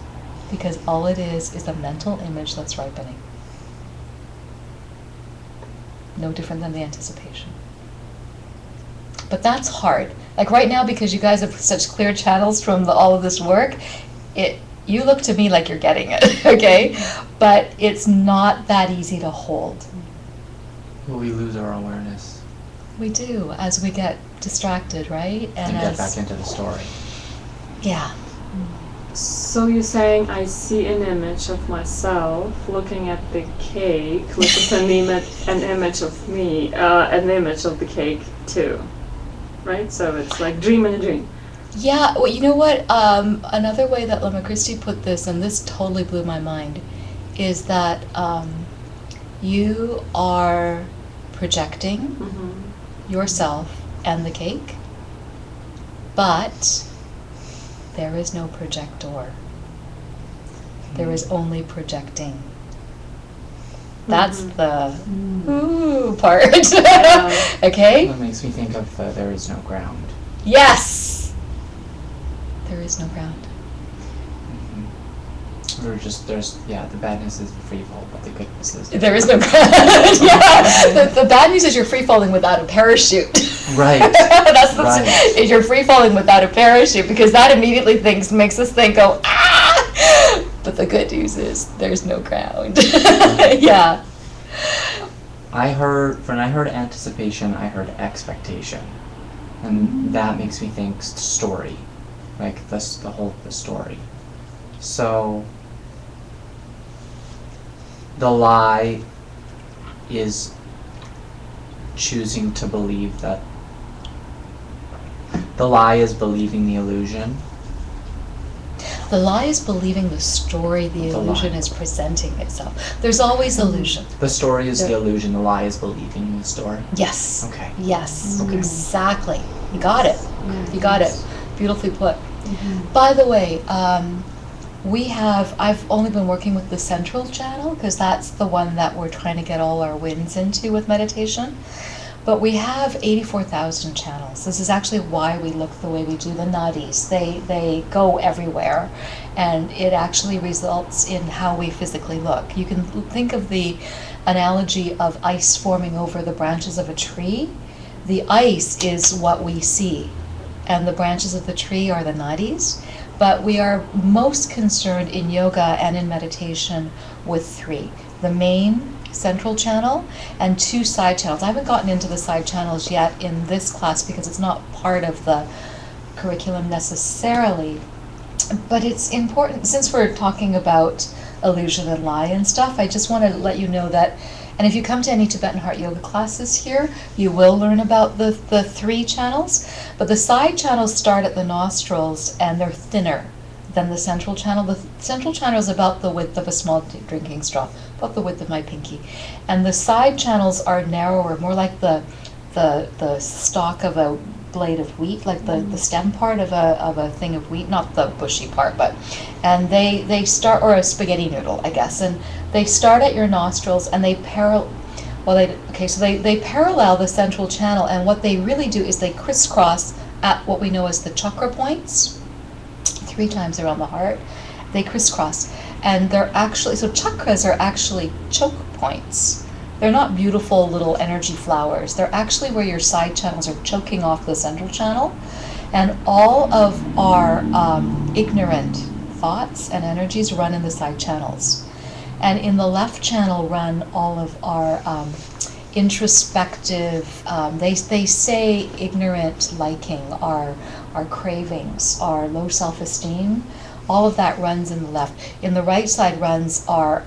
because all it is a mental image that's ripening. No different than the anticipation. But that's hard. Right now, because you guys have such clear channels from all of this work, you look to me like you're getting it, okay? But it's not that easy to hold. Well, we lose our awareness. We do, as we get distracted, right? And get back into the story. Yeah. So you're saying I see an image of myself looking at the cake, which is an image of me, an image of the cake too, right? So it's like dream in a dream. Yeah, well, you know what? Another way that Lama Christie put this, and this totally blew my mind, is that you are projecting Mm-hmm. yourself and the cake, but there is no projector. There is only projecting. That's Mhm. the Mm. ooh part. Yeah. Okay? That makes me think of there is no ground. Yes! There is no ground. Or just the badness is free fall, but the goodness is There is no ground. Yeah. The bad news is you're free falling without a parachute. Right. That's the Right. is you're free falling without a parachute, because that immediately makes us think, oh, ah! But the good news is there's no ground. Yeah. When I heard anticipation, I heard expectation, and that makes me think story, like the story. So the lie is choosing to believe that. The lie is believing the illusion. The lie is believing the story the The illusion lie. is presenting itself. There's always illusion. The story is the There- illusion. The lie is believing the story. Yes. Okay. Yes. Okay. Exactly. You got it. Yeah, You got it. yes. Beautifully put. Mhm. By the way, I've only been working with the central channel because that's the one that we're trying to get all our wins into with meditation. But we have 84,000 channels. This is actually why we look the way we do. The nadis, they go everywhere, and it actually results in how we physically look. You can think of the analogy of ice forming over the branches of a tree. The ice is what we see, and the branches of the tree are the nadis. But we are most concerned in yoga and in meditation with three. The main central channel and two side channels. I haven't gotten into the side channels yet in this class because it's not part of the curriculum necessarily. But it's important, since we're talking about illusion and lie and stuff, I just want to let you know that, and if you come to any Tibetan Heart Yoga classes here, you will learn about the three channels. But the side channels start at the nostrils and they're thinner than the central channel. The central channel is about the width of a small drinking straw, about the width of my pinky. And the side channels are narrower, more like the stalk of a blade of wheat, like the stem part of a thing of wheat, not the bushy part, but, and they start, or a spaghetti noodle, I guess, and they start at your nostrils and they parallel the central channel, and what they really do is they crisscross at what we know as the chakra points, 3 times around the heart. They crisscross, and they're actually, so chakras are actually choke points. They're not beautiful little energy flowers. They're actually where your side channels are choking off the central channel, and all of our ignorant thoughts and energies run in the side channels. And in the left channel run all of our introspective, they say ignorant liking, our cravings, our low self-esteem. All of that runs in the left. In the right side runs our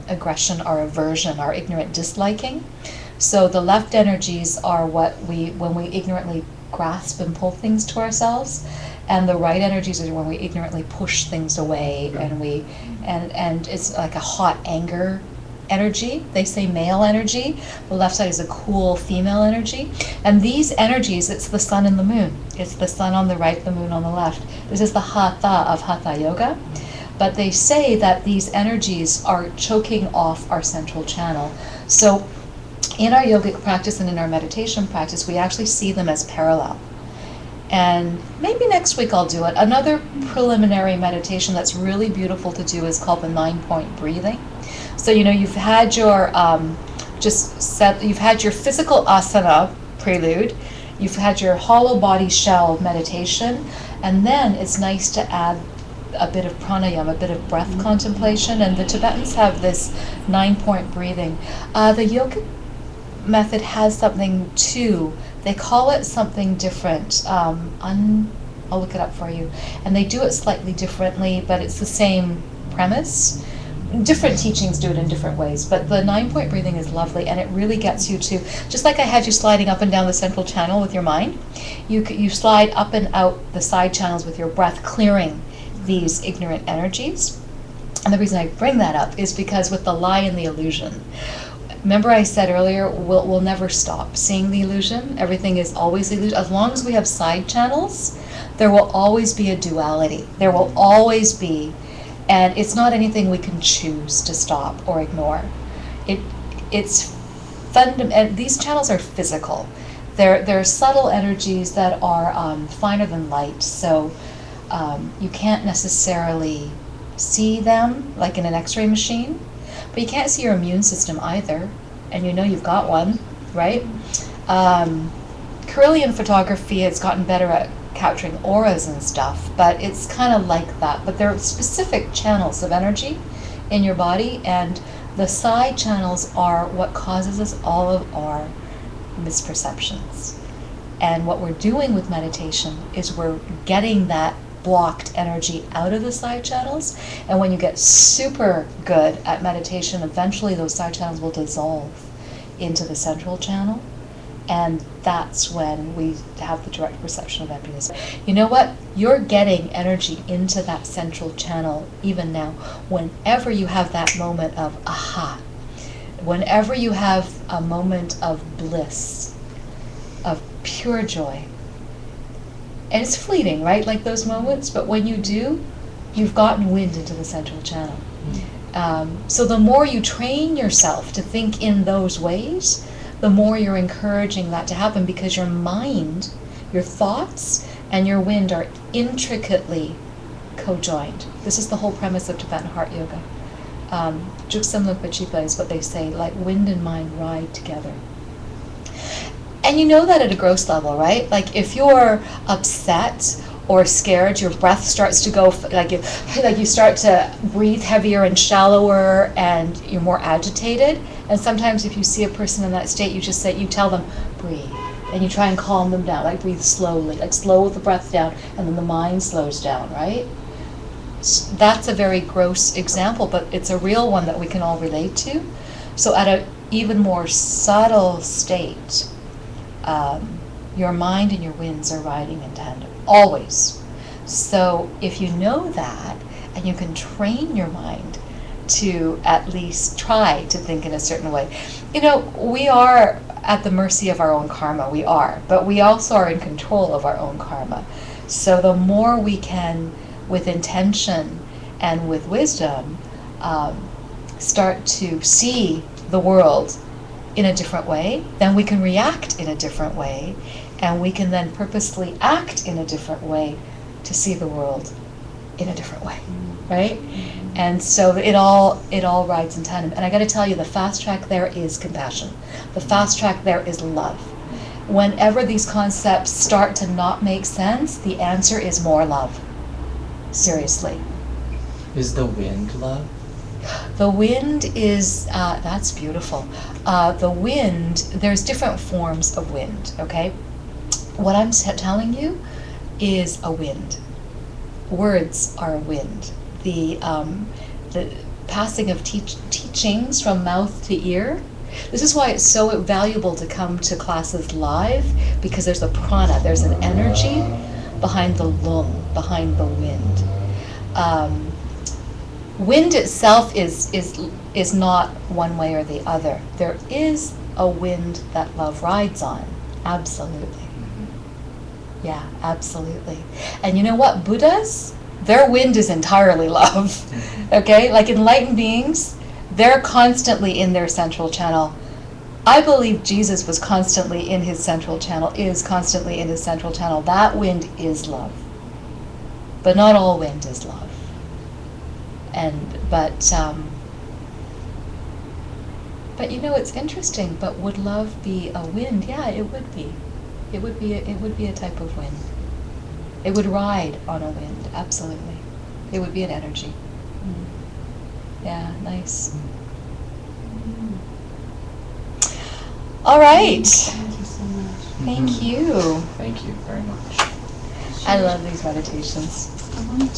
aggression, our aversion, our ignorant disliking. So the left energies are what when we ignorantly grasp and pull things to ourselves, and the right energies are when we ignorantly push things away, and it's like a hot anger energy. They say male energy. The left side is a cool female energy. And these energies, it's the sun and the moon. It's the sun on the right, the moon on the left. This is the hatha of hatha yoga. But they say that these energies are choking off our central channel. So in our yogic practice and in our meditation practice, we actually see them as parallel. And maybe next week I'll do it. Another preliminary meditation that's really beautiful to do is called the 9-point breathing. So you've had your you've had your physical asana prelude, you've had your hollow body shell meditation, and then it's nice to add a bit of pranayama, a bit of breath contemplation. And the Tibetans have this 9-point breathing. The yogic method has something too. They call it something different. I'll look it up for you. And they do it slightly differently, but it's the same premise. different teachings do it in different ways, but the 9-point breathing is lovely, and it really gets you to, just like I had you sliding up and down the central channel with your mind, you slide up and out the side channels with your breath, clearing these ignorant energies. And the reason I bring that up is because with the lie and the illusion, remember I said earlier, we'll never stop seeing the illusion. Everything is always illusion. As long as we have side channels, there will always be a duality. There will always be, and it's not anything we can choose to stop or ignore. It's and these channels are physical. They're subtle energies that are finer than light, so you can't necessarily see them like in an X-ray machine, but you can't see your immune system either, and you know you've got one, right? Carillion photography has gotten better at capturing auras and stuff, but it's kind of like that. But there are specific channels of energy in your body, and the side channels are what causes us all of our misperceptions. And what we're doing with meditation is we're getting that blocked energy out of the side channels, and when you get super good at meditation, eventually those side channels will dissolve into the central channel, and that's when we have the direct perception of emptiness. You know what? You're getting energy into that central channel even now. Whenever you have that moment of aha, whenever you have a moment of bliss, of pure joy, and it's fleeting, right? Like those moments, but when you do, you've gotten wind into the central channel. So the more you train yourself to think in those ways, the more you're encouraging that to happen, because your mind, your thoughts, and your wind are intricately co-joined. This is the whole premise of Tibetan heart yoga. Juksamlukpa is what they say, like wind and mind ride together. And you know that at a gross level, right? Like if you're upset or scared, your breath starts to go, like you start to breathe heavier and shallower, and you're more agitated. And sometimes if you see a person in that state, you tell them, breathe. And you try and calm them down, like breathe slowly, like slow the breath down, and then the mind slows down, right? That's a very gross example, but it's a real one that we can all relate to. So at an even more subtle state, your mind and your winds are riding in tandem, always. So if you know that, and you can train your mind to at least try to think in a certain way. You know, we are at the mercy of our own karma, we are, but we also are in control of our own karma. So the more we can, with intention and with wisdom, start to see the world in a different way, then we can react in a different way, and we can then purposely act in a different way to see the world in a different way, right? And so it all rides in tandem. And I got to tell you, the fast track there is compassion. The fast track there is love. Whenever these concepts start to not make sense, the answer is more love. Seriously. Is the wind love? The wind is, that's beautiful. The wind, there's different forms of wind, okay? What I'm telling you is a wind. Words are a wind. The passing of teachings from mouth to ear. This is why it's so valuable to come to classes live, because there's a prana, there's an energy behind the lung, behind the wind. Wind itself is not one way or the other. There is a wind that love rides on, absolutely. Yeah, absolutely. And you know what? Buddhas, their wind is entirely love. Okay? Like enlightened beings, they're constantly in their central channel. I believe Jesus was constantly in his central channel, is constantly in his central channel. That wind is love. But not all wind is love. But you know, it's interesting. But would love be a wind? Yeah, it would be. It would be a type of wind. It would ride on a wind, absolutely. It would be an energy. Yeah, nice. All right. Thank you so much. Thank you. Thank you very much. I love these meditations. I wanted to